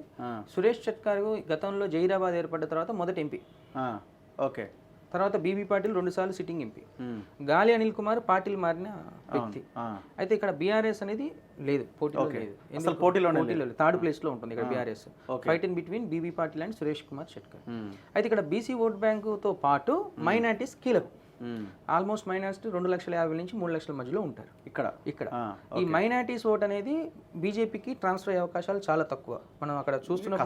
సురేష్ షెట్కార్ గతంలో జహీరాబాద్ ఏర్పడ్డ తర్వాత మొదటి ఎంపీ, ఓకే. తర్వాత బీబీ పాటిల్ 2 సార్లు సిట్టింగ్ ఎంపీ, గాలి అనిల్ కుమార్ పాటిల్ మారిన వ్యక్తి. అయితే ఇక్కడ బీఆర్ఎస్ అనేది లేదు, పోటీలో లేదు, 3rd place లో ఉంటుంది ఇక్కడ BRS. Fight in between BB Patil and Suresh Kumar Shetkar. అయితే ఇక్కడ బీసీ ఓట్ బ్యాంకుతో పాటు మైనారిటీస్ కీలకం. ఆల్మోస్ట్ మైనారిటీ 2,50,000 నుంచి 3 లక్షల మధ్యలో ఉంటారు ఇక్కడ. ఈ మైనారిటీస్ ఓట్ అనేది బీజేపీకి ట్రాన్స్ఫర్ అయ్యే అవకాశాలు చాలా తక్కువ. మనం అక్కడ చూస్తున్న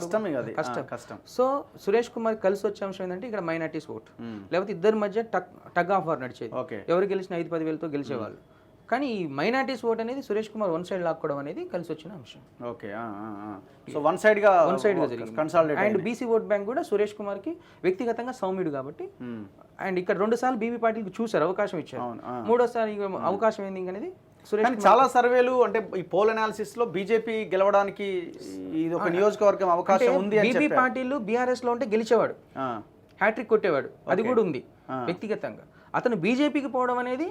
కష్టం. సో సురేష్ కుమార్ కలిసి వచ్చే అంశం ఏంటంటే ఇక్కడ మైనారిటీస్ ఓట్, లేకపోతే ఇద్దరి మధ్య టగ్ ఆఫ్ వార్ నడిచేది. ఎవరు గెలిచిన 5-10 వేలతో గెలిచేవాళ్ళు. కానీ ఈ మైనారిటీస్ ఓట్ అనేది సురేష్ కుమార్ వన్ సైడ్ లాక్కోవడం అనేది కలిసి వచ్చిన అంశం. ఓకే. సో వన్ సైడ్ గా జరిగింది. అండ్ బీసీ ఓట్ బ్యాంక్ కూడా సురేష్ కుమార్ కి వ్యక్తిగతంగా సౌమ్యుడు కాబట్టి, అండ్ ఇక్కడ 2 సార్లు బీబీ పాటిల్కి చూసారు, అవకాశం ఇచ్చారు. 3వసారి అవకాశం ఏంది అనేది సురేష్. చాలా సర్వేలు అంటే ఈ పోల్ అనాలిసిస్ లో బీజేపీ గెలవడానికి ఇది ఒక నియోజకవర్గం అవకాశం ఉంది. బీబీ పాటిల్ బీఆర్ఎస్ లో ఉంటే గెలిచేవాడు, హ్యాట్రిక్ కొట్టేవాడు, అది కూడా ఉంది వ్యక్తిగతంగా. అతను బీజేపీకి పోవడం అనేది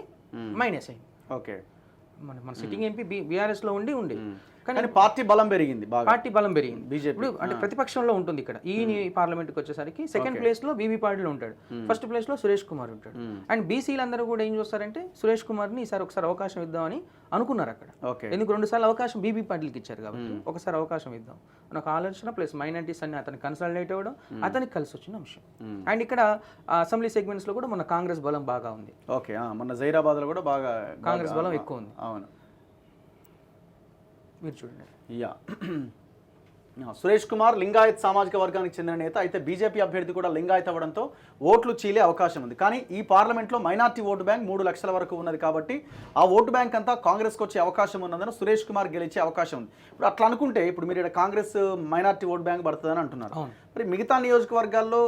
మైనస్ అయింది. ఓకే. మన సిట్టింగ్ ఎంపీ బీఆర్ఎస్ లో ఉండి కానీ పార్టీ బలం పెరిగింది, బీజేపీ. ఇప్పుడు అంటే ప్రతిపక్షంలో ఉంటుంది ఇక్కడ. ఈ పార్లమెంట్కి వచ్చేసరికి 2nd place లో బీబీ పాటిల్ ఉంటాడు, 1st place లో సురేష్ కుమార్ ఉంటాడు. అండ్ బీసీలు అందరూ కూడా ఏం చూస్తారంటే సురేష్ కుమార్ని ఈసారి ఒకసారి అవకాశం ఇద్దామని అనుకున్నారు అక్కడ. ఎందుకు 2 సార్లు అవకాశం బీబీ పాటిల్కి ఇచ్చారు కాబట్టి ఒకసారి అవకాశం ఇద్దాం అని ఒక ఆలోచన, ప్లస్ మైనారిటీస్ అన్ని అతనికి కన్సల్టేట్ అవ్వడం, అతనికి కలిసి వచ్చిన అంశం. అండ్ ఇక్కడ అసెంబ్లీ సెగ్మెంట్స్ లో కూడా మన కాంగ్రెస్ బలం బాగా ఉంది. ఓకే. మన జహీరాబాద్ లో కూడా బాగా కాంగ్రెస్ బలం ఎక్కువ ఉంది. అవును, మీరు చూడండి. సురేష్ కుమార్ లింగాయత్ సామాజిక వర్గానికి చెందిన నేత. అయితే బీజేపీ అభ్యర్థి కూడా లింగాయత్ అవ్వడంతో ఓట్లు చీలే అవకాశం ఉంది. కానీ ఈ పార్లమెంట్లో మైనార్టీ ఓటు బ్యాంక్ 3 లక్షల వరకు ఉన్నది కాబట్టి ఆ ఓటు బ్యాంక్ అంతా కాంగ్రెస్కి వచ్చే అవకాశం ఉన్నదని సురేష్ కుమార్ గెలిచే అవకాశం ఉంది. ఇప్పుడు అట్లా అనుకుంటే ఇప్పుడు మీరు ఇక్కడ కాంగ్రెస్ మైనార్టీ ఓటు బ్యాంక్ పడుతుందని అంటున్నారు. మరి మిగతా నియోజకవర్గాల్లో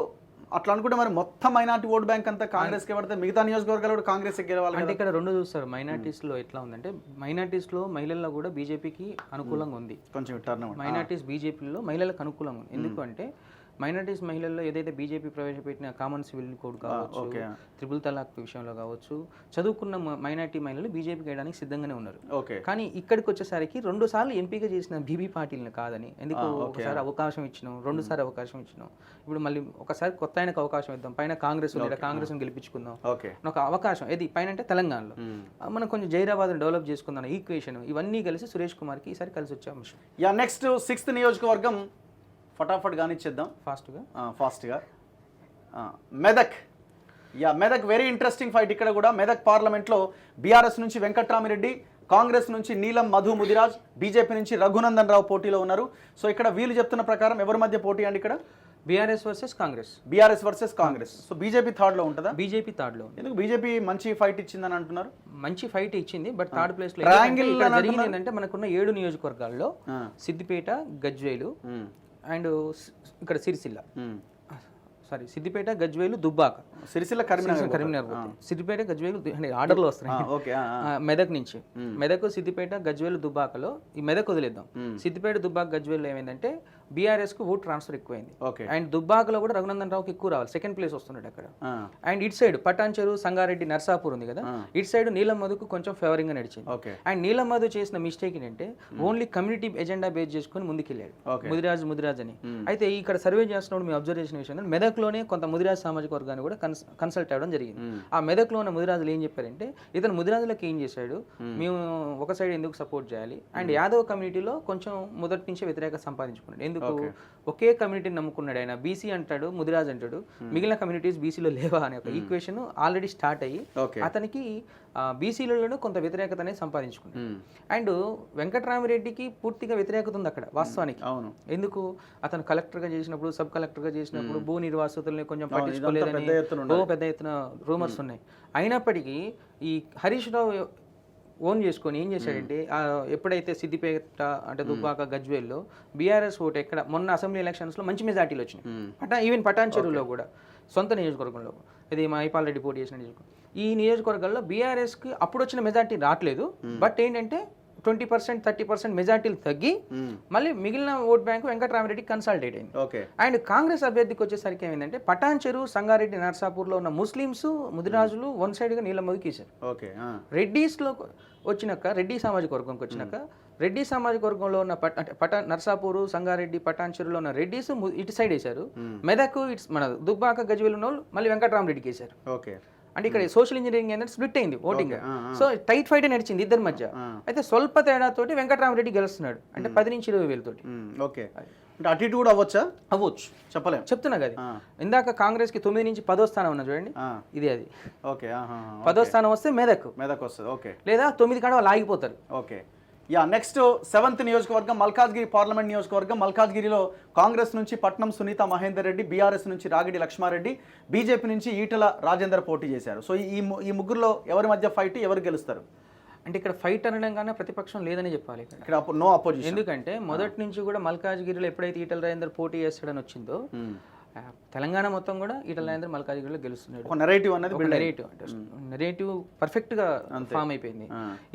అట్లా అనుకుంటే మరి మొత్తం మైనార్టీ ఓట్ బ్యాంక్ అంతా కాంగ్రెస్కి పడితే మిగతా నియోజకవర్గాలు కూడా కాంగ్రెస్ గెలవాలి అంటే ఇక్కడ 2 చూస్తారు. మైనార్టీస్లో ఎట్లా ఉందంటే మైనార్టీస్లో మహిళల్లో కూడా బీజేపీకి అనుకూలంగా ఉంది కొంచెం టర్న్. మైనార్టీస్ బీజేపీలో మహిళలకు అనుకూలంగా ఉంది. ఎందుకంటే మైనారిటీస్ మహిళల్లో ఏదైతే బీజేపీ ప్రవేశపెట్టిన కామన్ సివిల్ కోడ్ కావచ్చు, 3 తలాక్ విషయంలో కావచ్చు, చదువుకున్న మైనారిటీ మహిళలు బీజేపీకి వేయడానికి సిద్ధంగానే ఉన్నారు. కానీ ఇక్కడికి వచ్చేసరికి 2 సార్లు ఎంపిక చేసిన బీబీ పాటిల్ని కాదని, ఎందుకు ఒకసారి అవకాశం ఇచ్చినాం, 2 సార్లు అవకాశం ఇచ్చినాం, ఇప్పుడు మళ్ళీ ఒకసారి కొత్త ఆయనకు అవకాశం ఇద్దాం, పైన కాంగ్రెస్ కాంగ్రెస్ గెలిపించుకుందాం, ఒక అవకాశం ఏది పైన అంటే తెలంగాణలో మనం కొంచెం జైరాబాద్ డెవలప్ చేసుకుందాం ఈక్వేషన్, ఇవన్నీ కలిసి సురేష్ కుమార్కి ఈసారి కలిసి వచ్చే అంశం. నెక్స్ట్ 6th నియోజకవర్గం ఫటాఫట్ కానిచ్చేద్దాం ఫాస్ట్గా. Medak. Medak very interesting fight. ఇక్కడ కూడా మెదక్ పార్లమెంట్లో బీఆర్ఎస్ నుంచి వెంకట్రామిరెడ్డి, కాంగ్రెస్ నుంచి నీలం మధు ముదిరాజ్, బీజేపీ నుంచి రఘునందన్ రావు పోటీలో ఉన్నారు. సో ఇక్కడ వీళ్ళు చెప్తున్న ప్రకారం ఎవరి మధ్య పోటీ అండి ఇక్కడ? BRS versus Congress. So BJP 3rd లో ఉంటుందా? బీజేపీ 3rd లో. ఎందుకు బీజేపీ మంచి ఫైట్ ఇచ్చిందని అంటున్నారు? మంచి ఫైట్ ఇచ్చింది, బట్ 3rd place లో జరిగింది ఏంటంటే మనకున్న 7 నియోజకవర్గాల్లో సిద్దిపేట, గజ్వేలు అండ్ ఇక్కడ సిరిసిల్ల, సిద్దిపేట, గజ్వేలు, దుబ్బాక, సిరిసిల్ల, కరీంనగర్, సిద్దిపేట, గజ్వేలు ఆర్డర్లో వస్తున్నాయి. మెదక్ నుంచి మెదక్, సిద్దిపేట, గజ్వేలు, దుబ్బాకలో ఈ మెదక్ వదిలేద్దాం. సిద్దిపేట, దుబ్బాక, గజ్వేలు ఏమైందంటే బీఆర్ఎస్ కు ఓట్ ట్రాన్స్ఫర్ ఎక్కువైంది. అండ్ దుబ్బాకలో కూడా రఘునందన్ రావుకి ఎక్కువ రావాలి, 2nd place వస్తున్నాడు అక్కడ. అండ్ ఇటు సైడ్ పటాన్చెరు, సంగారెడ్డి, నర్సాపూర్ ఉంది కదా, ఇటు సైడ్ నీలం మధుకు కొంచెం ఫేవరింగ్ గా నడిచింది. అండ్ నీలం మధు చేసిన మిస్టేక్ ఏంటంటే ఓన్లీ కమ్యూనిటీ ఎజెండా బేస్ చేసుకుని ముందుకెళ్ళాడు, ముదిరాజ్ అని. అయితే ఇక్కడ సర్వే చేస్తున్నప్పుడు మేము అబ్జర్వ్ చేసిన విషయం మెదక్ లోనే కొంత ముదిరాజ్ సామాజిక వర్గాన్ని కూడా కన్సల్ట్ అవ్వడం జరిగింది. ఆ మెదక్ లో ఉన్న ముదిరాజులు ఏం చెప్పారంటే ఇతను ముదిరాజులకు ఏం చేశాడు, మేము ఒక సైడ్ ఎందుకు సపోర్ట్ చేయాలి, అండ్ యాదవ్ కమ్యూనిటీలో కొంచెం మొదటి నుంచే వ్యతిరేక సంపాదించుకున్నాడు. ఎందుకు ఒకే కమ్యూనిటీని నమ్ముకున్నాడు ఆయన. బీసీ అంటాడు, ముదిరాజ్ అంటాడు, మిగిలిన కమ్యూనిటీస్ బీసీలో లేవా అనే ఒక ఈక్వేషన్ ఆల్రెడీ స్టార్ట్ అయ్యి అతనికి బీసీలలోనూ కొంత వ్యతిరేకత అనేది సంపాదించుకున్నాడు. అండ్ వెంకటరామిరెడ్డికి పూర్తిగా వ్యతిరేకత ఉంది అక్కడ వాస్తవానికి. ఎందుకు అతను కలెక్టర్గా చేసినప్పుడు, సబ్ కలెక్టర్గా చేసినప్పుడు భూ నిర్వాసితుల్ని కొంచెం పట్టించుకోలేదని పెద్ద ఎత్తున రూమర్స్ ఉన్నాయి. అయినప్పటికీ ఈ హరీష్ రావు ఓన్ చేసుకొని ఏం చేశాడంటే ఎప్పుడైతే సిద్దిపేట అంటే దుబ్బాక గజ్వేల్లో బీఆర్ఎస్ ఓటు ఎక్కడ మొన్న అసెంబ్లీ ఎలక్షన్స్లో మంచి మెజార్టీలు వచ్చినాయి. ఈవెన్ పటాన్ చెరువులో కూడా సొంత నియోజకవర్గంలో ఇది మైపాల్ రెడ్డి పోటీ చేసిన నియోజకవర్గం. ఈ నియోజకవర్గాల్లో బీఆర్ఎస్కి అప్పుడు వచ్చిన మెజార్టీ రావట్లేదు. బట్ ఏంటంటే 20%, 30% మెజార్టీలు తగ్గి మళ్ళీ మిగిలిన ఓట్ బ్యాంక్ వెంకటరామిరెడ్డి కన్సాలిడేట్ అయింది. అండ్ కాంగ్రెస్ అభ్యర్థికి వచ్చేసరికి ఏమైందంటే పటాన్ చెరువు, సంగారెడ్డి, నర్సాపూర్లో ఉన్న ముస్లిమ్స్, ముదిరాజులు వన్ సైడ్గా నీళ్ళ మొదికేశారు. రెడ్డీస్లో వచ్చినాక, రెడ్డి సామాజిక వర్గంకి వచ్చినాక, రెడ్డి సామాజిక వర్గంలో ఉన్న నర్సాపూరు, సంగారెడ్డి, పటాన్ చెరువులో ఉన్న రెడ్డిస్ ఇటు సైడ్ వేశారు. మెదక్, మన దుబ్బాక, గజ్వేల్ ఉన్న వాళ్ళు మళ్ళీ వెంకటరామిరెడ్డికి వేశారు. అంటే ఇక్కడ సోషల్ ఇంజనీరింగ్ ఏంటంటే స్ప్లిట్ అయింది ఓటింగ్. సో టైట్ ఫైట్ నడిచింది ఇద్దరి మధ్య. అయితే స్వల్ప తేడాతోటి వెంకటరామరెడ్డి గెలుస్తున్నాడు, అంటే 10 నుంచి 20 వేల తోటి. అంటే అటు ఇటు కూడా అవ్వచ్చా? అవ్వచ్చు, చెప్పలేము. చెప్తున్నా కదా, ఇందాక కాంగ్రెస్ కి 9 నుంచి 10వ స్థానం ఉన్నా చూడండి, ఇది అది 10వ స్థానం వస్తే మెదక్ వస్తుంది. లేదా 9 కాడ వాళ్ళు ఆగిపోతారు. నెక్స్ట్ 7th నియోజకవర్గం మల్కాజ్గిరి పార్లమెంట్ నియోజకవర్గం. మల్కాజ్గిరిలో కాంగ్రెస్ నుంచి పట్నం సునీత మహేందర్ రెడ్డి, బీఆర్ఎస్ నుంచి రాగిడి లక్ష్మారెడ్డి, బీజేపీ నుంచి ఈటల రాజేందర్ పోటీ చేశారు. సో ఈ ముగ్గురులో ఎవరి మధ్య ఫైట్, ఎవరు గెలుస్తారు? అంటే ఇక్కడ ఫైట్ అనడం కానీ ప్రతిపక్షం లేదని చెప్పాలి. ఇక్కడ నో అపోజిషన్. ఎందుకంటే మొదటి నుంచి కూడా మల్కాజ్గిరిలో ఎప్పుడైతే ఈటల రాజేందర్ పోటీ చేస్తాడని వచ్చిందో తెలంగాణ మొత్తం కూడా ఈటల రాజేందర్ మల్కాజ్గిరిలో గెలుస్తున్నాడు. నెరేటివ్ అనేది నెరేటివ్ పర్ఫెక్ట్ గా ఫామ్ అయిపోయింది.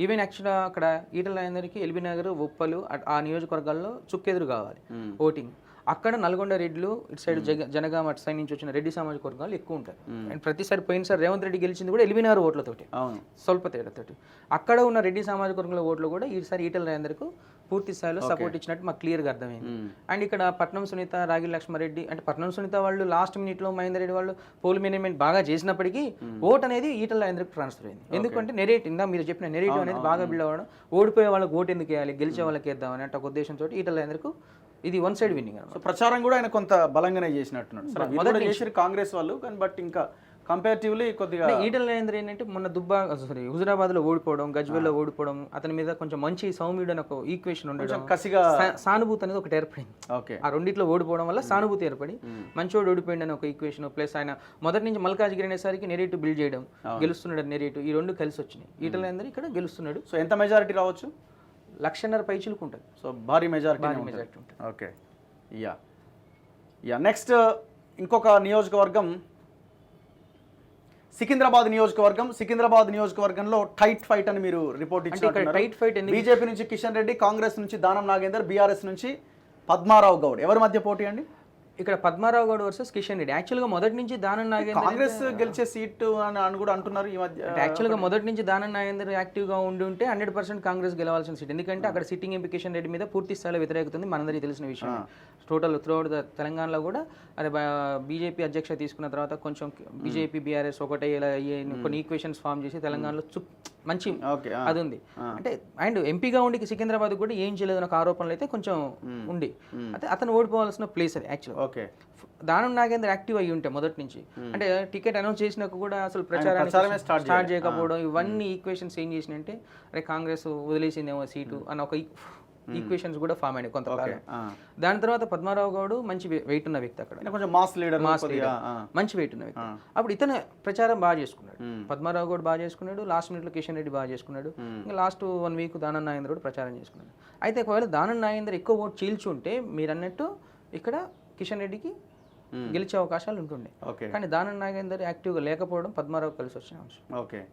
ఈవెన్ యాక్చువల్గా అక్కడ ఈటల రాజేందర్కి ఎల్బీ నగర్, ఉప్పలు ఆ నియోజకవర్గాల్లో చుక్కెదురు కావాలి ఓటింగ్. అక్కడ నల్గొండ రెడ్లు, ఇటు సైడ్ జనగామ అటు సైడ్ నుంచి వచ్చిన రెడ్డి సామాజిక వర్గాలు ఎక్కువ ఉంటాయి. అండ్ ప్రతిసారి పోయినసారి రేవంత్ రెడ్డి గెలిచింది కూడా ఎల్బీ నగర్ ఓట్లతోటి, స్వల్ప తేడాతోటి. అక్కడ ఉన్న రెడ్డి సామాజిక వర్గంలో ఓట్లు కూడా ఈసారి ఈటల రాజేందర్కు పూర్తి స్థాయిలో సపోర్ట్ ఇచ్చినట్టు మాకు క్లియర్గా అర్థమైంది. అండ్ ఇక్కడ పట్నం సునీత, రాగి లక్ష్మారెడ్డి, అంటే పట్నం సునీత వాళ్ళు లాస్ట్ మినిట్లో మహేందర్ రెడ్డి వాళ్ళు పోల్ మేనేజ్మెంట్ బాగా చేసినప్పటికీ ఓట్ అనేది ఈటల రాజేందర్కి ట్రాన్స్ఫర్ అయింది. ఎందుకంటే నెరేటివ్, ఇందా మీరు చెప్పిన నెరేటివ్ అనేది బాగా బిల్డ్ అవ్వడం, ఓడిపోయే వాళ్ళకి ఓటు ఎందుకు వేయాలి, గెలిచే వాళ్ళకి వేద్దామని అంటే ఒక ఉద్దేశంతో ఈటల రాజేందర్కు ఇది వన్ సైడ్ విన్నింగ్. సో ప్రచారం కూడా ఆయన కొంత బలంగానే చేసినట్టున్నాడు. మొదట చేసిన కాంగ్రెస్ వాళ్ళు, కానీ బట్ ఇంకా కంపారిటివ్లీ కొద్దిగా ఈటల రాజేందర్ ఏంటంటే మొన్న హుజురాబాద్లో ఓడిపోవడం, గజ్వేల్లో ఓడిపోవడం, అతని మీద కొంచెం మంచి సౌమ్యుడు అని ఒక ఈక్వేషన్ ఉండడం, కసిగా సానుభూతి అనేది ఒకటి ఏర్పడింది. ఆ రెండిట్లో ఓడిపోవడం వల్ల సానుభూతి ఏర్పడి మంచోడు ఓడిపోయింది అని ఒక ఈక్వేషన్, ప్లస్ ఆయన మొదటి నుంచి మల్కాజ్గిరి అనేసరికి నెరేటివ్ బిల్డ్ చేయడం, గెలుస్తున్నాడు నెరేటివ్, ఈ రెండు కలిసి వచ్చినాయి. ఈటల రాజేందర్ ఇక్కడ గెలుస్తున్నాడు. సో ఎంత మెజారిటీ రావచ్చు? 1.5 పైచిలకు ఉంటుంది. సో భారీ మెజారిటీ ఉంటుంది. ఓకే. నెక్స్ట్ ఇంకొక నియోజకవర్గం సికింద్రాబాద్ నియోజకవర్గం. సికింద్రాబాద్ నియోజకవర్గంలో టైట్ ఫైట్ అని మీరు రిపోర్ట్ ఇచ్చారు. టైట్ ఫైట్ బీజేపీ నుంచి కిషన్ రెడ్డి, కాంగ్రెస్ నుంచి దానం నాగేందర్, బీఆర్ఎస్ నుంచి పద్మారావు గౌడ్. ఎవరి మధ్య పోటీ అండి? ఇక్కడ పద్మారావు గౌడ్ వర్సెస్ కిషన్ రెడ్డి. యాక్చువల్గా మొదటి నుంచి దానం నాగేందర్ కాంగ్రెస్ గెలిచే సీటు అని కూడా అంటున్నారు ఈ మధ్య. యాక్చువల్గా మొదటి నుంచి దానం నాగేందర్ యాక్టివ్గా ఉండి ఉంటే 100% కాంగ్రెస్ గెలవాల్సిన సీట్. ఎందుకంటే అక్కడ సిట్టింగ్ ఎంపీ కిషన్ రెడ్డి మీద పూర్తి స్థాయిలో వ్యతిరేకత ఉంది, మనందరికీ తెలిసిన విషయం. టోటల్ త్రూఅవుట్ తెలంగాణలో కూడా అదే బీజేపీ అధ్యక్ష తీసుకున్న తర్వాత కొంచెం బీజేపీ బీఆర్ఎస్ ఒకటే ఇలా కొన్ని ఈక్వేషన్స్ ఫామ్ చేసి తెలంగాణలో మంచి అది ఉంది. అంటే అండ్ ఎంపీగా ఉండి సికింద్రాబాద్ కూడా ఏం చేయలేదు ఒక ఆరోపణలు అయితే కొంచెం ఉంది. అయితే అతను ఓడిపోవాల్సిన ప్లేస్ అది యాక్చువల్. దానం నాగేందర్ యాక్టివ్ అయ్యి ఉంటే మొదటి నుంచి, అంటే టికెట్ అనౌన్స్ చేసినాక కూడా అసలు ప్రచారాన్ని స్టార్ట్ చేయకపోవడం, ఇవన్నీ ఈక్వేషన్స్ ఏం చేసినాయంటే అరే కాంగ్రెస్ వదిలేసిందేమో సీటు అన్న ఒక ఈక్వేషన్స్ కూడా ఫామ్ అయినాయి కొంతకాలం. దాని తర్వాత పద్మారావు గౌడ్ మంచి వెయిట్ ఉన్న వ్యక్తి, అక్కడ కొంచెం మాస్ లీడర్, మంచి వెయిట్ ఉన్న వ్యక్తి. అప్పుడు ఇతను ప్రచారం బాగా చేసుకున్నాడు, పద్మారావు గౌడ్ బాగా చేసుకున్నాడు, లాస్ట్ మినిట్లో కిషన్ రెడ్డి బాగా చేసుకున్నాడు, ఇంకా లాస్ట్ 1 వీక్ దానం నాగేందర్ కూడా ప్రచారం చేసుకున్నాడు. అయితే ఒకవేళ దానం నాగేందర్ ఎక్కువ ఓటు చీల్చుంటే మీరు అన్నట్టు ఇక్కడ కిషన్ రెడ్డికి గెలిచే అవకాశాలు ఉంటుండే. కానీ దానం నాగేందర్ యాక్టివ్గా లేకపోవడం పద్మారావు కలిసి వచ్చిన అంశం.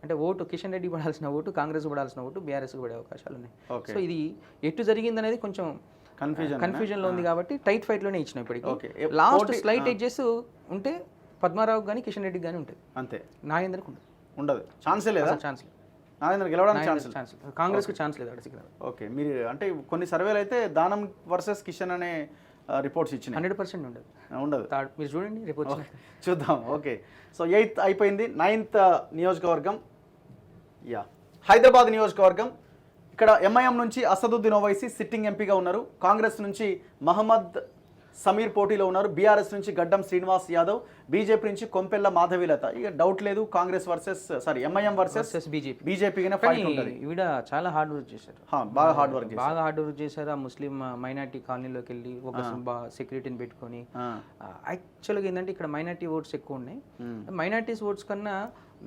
అంటే ఓటు కిషన్ రెడ్డి పడాల్సిన ఓటు కాంగ్రెస్ పడాల్సిన ఓటు బీఆర్ఎస్ పడే అవకాశాలు ఉన్నాయి. సో ఇది ఎటు జరిగింది అనేది కొంచెం కన్ఫ్యూజన్ లో ఉంది కాబట్టి టైట్ ఫైట్ లోనే ఇచ్చిన. ఇప్పటికి లాస్ట్ స్లైట్ ఎడ్జెస్ ఉంటే పద్మారావు కానీ కిషన్ రెడ్డికి కానీ ఉంటుంది, అంతే. నాగేందర్కి ఉండదు, ఛాన్సే లేదా? ఛాన్స్ లేదు. నాగేందర్ గెలవడానికి ఛాన్స్, కాంగ్రెస్కి ఛాన్స్ లేదు అక్కడ. ఓకే. మీరు అంటే కొన్ని సర్వేలు అయితే దానం వర్సెస్ కిషన్ అనే రిపోర్ట్స్ ఇచ్చినాయి. 100% ఉండదు. మీరు చూడండి రిపోర్ట్స్ చూద్దాం. ఓకే. సో 8th అయిపోయింది. 9th నియోజకవర్గం హైదరాబాద్ నియోజకవర్గం. ఇక్కడ ఎంఐఎం నుంచి అసదుద్దీన్ ఓవైసీ సిట్టింగ్ ఎంపీగా ఉన్నారు. కాంగ్రెస్ నుంచి మహమ్మద్ సమీర్ పోటీలో ఉన్నారు. బీఆర్ఎస్ నుంచి గడ్డం శ్రీనివాస్ యాదవ్, బీజేపీ నుంచి కొంపెల్ల మాధవీలత. ఇక డౌట్ లేదు, కాంగ్రెస్ వర్సెస్ ఎంఐఎం వర్సెస్ బీజేపీగానే ఫైట్ ఉంటుంది. ఈవిడ చాలా హార్డ్ వర్క్ చేశారు, బాగా హార్డ్ వర్క్ చేశారు. ఆ ముస్లిం మైనార్టీ కాలనీలోకి వెళ్ళి ఒక సెక్యూరిటీని పెట్టుకొని, యాక్చువల్గా ఏంటంటే ఇక్కడ మైనార్టీ ఓట్స్ ఎక్కువ ఉన్నాయి. మైనార్టీస్ ఓట్స్ కన్నా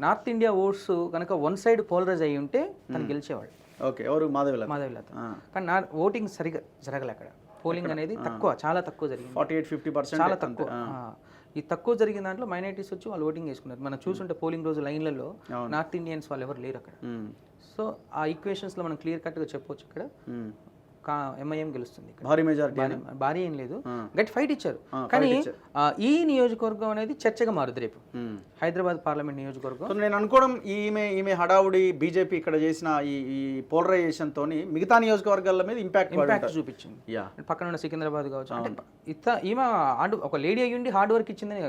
నార్త్ ఇండియా ఓట్స్ కనుక వన్ సైడ్ పోలరైజ్ అయ్యి ఉంటే తను గెలిచేవాడు. ఓకే, ఎవరు? మాధవీలత. కానీ నా ఓటింగ్ సరిగా జరగలే అక్కడ. పోలింగ్ అనేది తక్కువ, చాలా తక్కువ జరిగింది, 48-50%, చాలా తక్కువ. ఈ తక్కువ జరిగిన దాంట్లో మైనారిటీస్ వచ్చి వాళ్ళు ఓటింగ్ చేసుకున్నారు. మనం చూసుంటే పోలింగ్ రోజు లైన్లలో నార్త్ ఇండియన్స్ వాళ్ళు ఎవరు లేరు అక్కడ. సో ఆ ఈక్వేషన్స్లో మనం క్లియర్ కట్గా చెప్పొచ్చు ఇక్కడ ఎంఐఎం గెలుస్తుంది. భారీ మెజారిటీ, భారీ ఏం లేదు, గట్టి ఫైట్ ఇచ్చారు. కానీ ఈ నియోజకవర్గం అనేది చర్చగా మారుతుంది రేపు, హైదరాబాద్ పార్లమెంట్ నియోజకవర్గం. నేను అనుకోవడం ఈమె హడావుడి బీజేపీ ఇక్కడ చేసిన ఈ పోలరైజేషన్ తోని మిగతా నియోజకవర్గాల మీద ఇంపాక్ట్ చూపించింది. పక్కన ఉన్న సికింద్రాబాద్ కావచ్చు, అంటే ఈమె ఒక లేడీ అయ్యుండి హార్డ్ వర్క్ ఇచ్చిందని,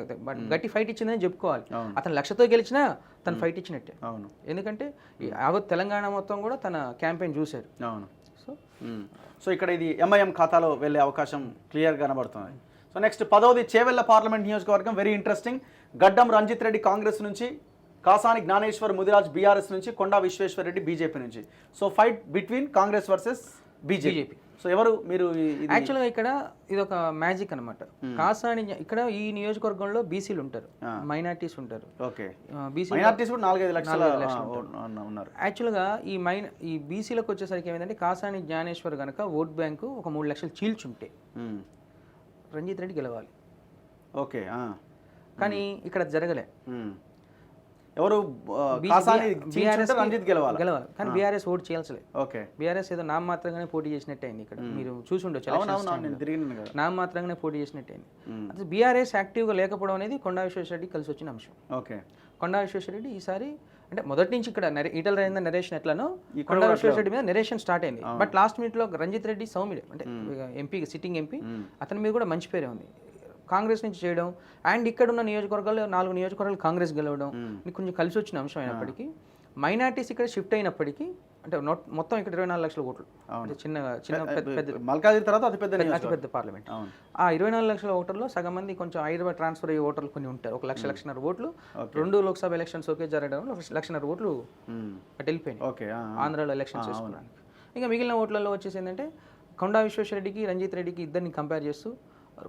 గట్టి ఫైట్ ఇచ్చిందని చెప్పుకోవాలి. అతను లక్షతో గెలిచినా తను ఫైట్ ఇచ్చినట్టే. అవును, ఎందుకంటే యావత్ తెలంగాణ మొత్తం కూడా తన క్యాంపెయిన్ చూశారు. అవును. సో ఇక్కడ ఇది ఎంఐఎం ఖాతాలో వెళ్ళే అవకాశం క్లియర్ కనబడుతుంది. సో నెక్స్ట్ 10వది చేవెళ్ల పార్లమెంట్ నియోజకవర్గం, వెరీ ఇంట్రెస్టింగ్. గడ్డం రంజిత్ రెడ్డి కాంగ్రెస్ నుంచి, కాసాని జ్ఞానేశ్వర్ ముదిరాజ్ బీఆర్ఎస్ నుంచి, కొండా విశ్వేశ్వర్ రెడ్డి బీజేపీ నుంచి. So fight between Congress versus BJP. So ఎవరు మీరు? యాక్చువల్గా ఇక్కడ ఇది ఒక మ్యాజిక్ అనమాట. కాసాని ఇక్కడ ఈ నియోజకవర్గంలో బీసీలు ఉంటారు, మైనార్టీస్ ఉంటారు. ఓకే, మైనార్టీస్ కూడా 4-5 లక్షలు ఉన్నారు. యాక్చువల్గా ఈ బీసీలకు వచ్చేసరికి ఏమైందంటే కాసాని జ్ఞానేశ్వర్ కనుక ఓట్ బ్యాంకు ఒక 3 లక్షలు చీల్చుంటే రంజిత్ రెడ్డి గెలవాలి. ఓకే, కానీ ఇక్కడ జరగలే. ఎవరు? రంజిత్ గెలవాలి, కానీ బీఆర్ఎస్ ఓటు చేయాల్సలే. ఓకే, బీఆర్ఎస్ ఏదో నామ మాత్రంగానే పోటీ చేసినట్టు అయింది. ఇక్కడ మీరు చూసుండొచ్చు, నామ మాత్రంగానే పోటీ చేసినట్టు అయింది. అసలు బీఆర్ఎస్ యాక్టివ్గా లేకపోవడం అనేది కొండా విశ్వేశ్వరరెడ్డి కలిసి వచ్చిన అంశం. ఓకే, కొండా విశ్వేశ్వరరెడ్డి ఈసారి అంటే మొదటి నుంచి ఇక్కడ ఈటల రాజేందర్ నరేషన్ ఎట్లనో కొండా విశ్వేశ్వరరెడ్డి మీద నరేషన్ స్టార్ట్ అయింది. బట్ లాస్ట్ మినిట్లో రంజిత్ రెడ్డి సౌమ్యుడు అంటే ఎంపీ, సిట్టింగ్ ఎంపీ, అతని మీద కూడా మంచి పేరే ఉంది. కాంగ్రెస్ నుంచి చేయడం అండ్ ఇక్కడ ఉన్న నియోజకవర్గాల్లో 4 నియోజకవర్గాలు కాంగ్రెస్ గెలవడం కొంచెం కలిసి వచ్చిన అంశం అయినప్పటికీ, మైనార్టీస్ ఇక్కడ షిఫ్ట్ అయినప్పటికీ, అంటే మొత్తం ఇక్కడ 24 లక్షల ఓట్లు, అంటే చిన్న మల్కాజిగిరి తర్వాత అతిపెద్ద పార్లమెంట్. ఆ 24 లక్షల ఓటర్లో సగం మంది కొంచెం హైదరాబాద్ ట్రాన్స్ఫర్ అయ్యే ఓటర్లు కొన్ని ఉంటారు. 1,00,000 ఓట్లు 2 లోక్సభ ఎలక్షన్స్ ఒకే జరగడం 1,00,000 ఓట్లు అటు వెళ్ళిపోయినాయి ఆంధ్రాలో ఎలక్షన్స్ చేసుకోవడానికి. ఇంకా మిగిలిన ఓట్లలో వచ్చేసి ఏంటంటే కొండా విశ్వేశ్వరరెడ్డికి రంజిత్ రెడ్డికి ఇద్దరిని కంపేర్ చేస్తూ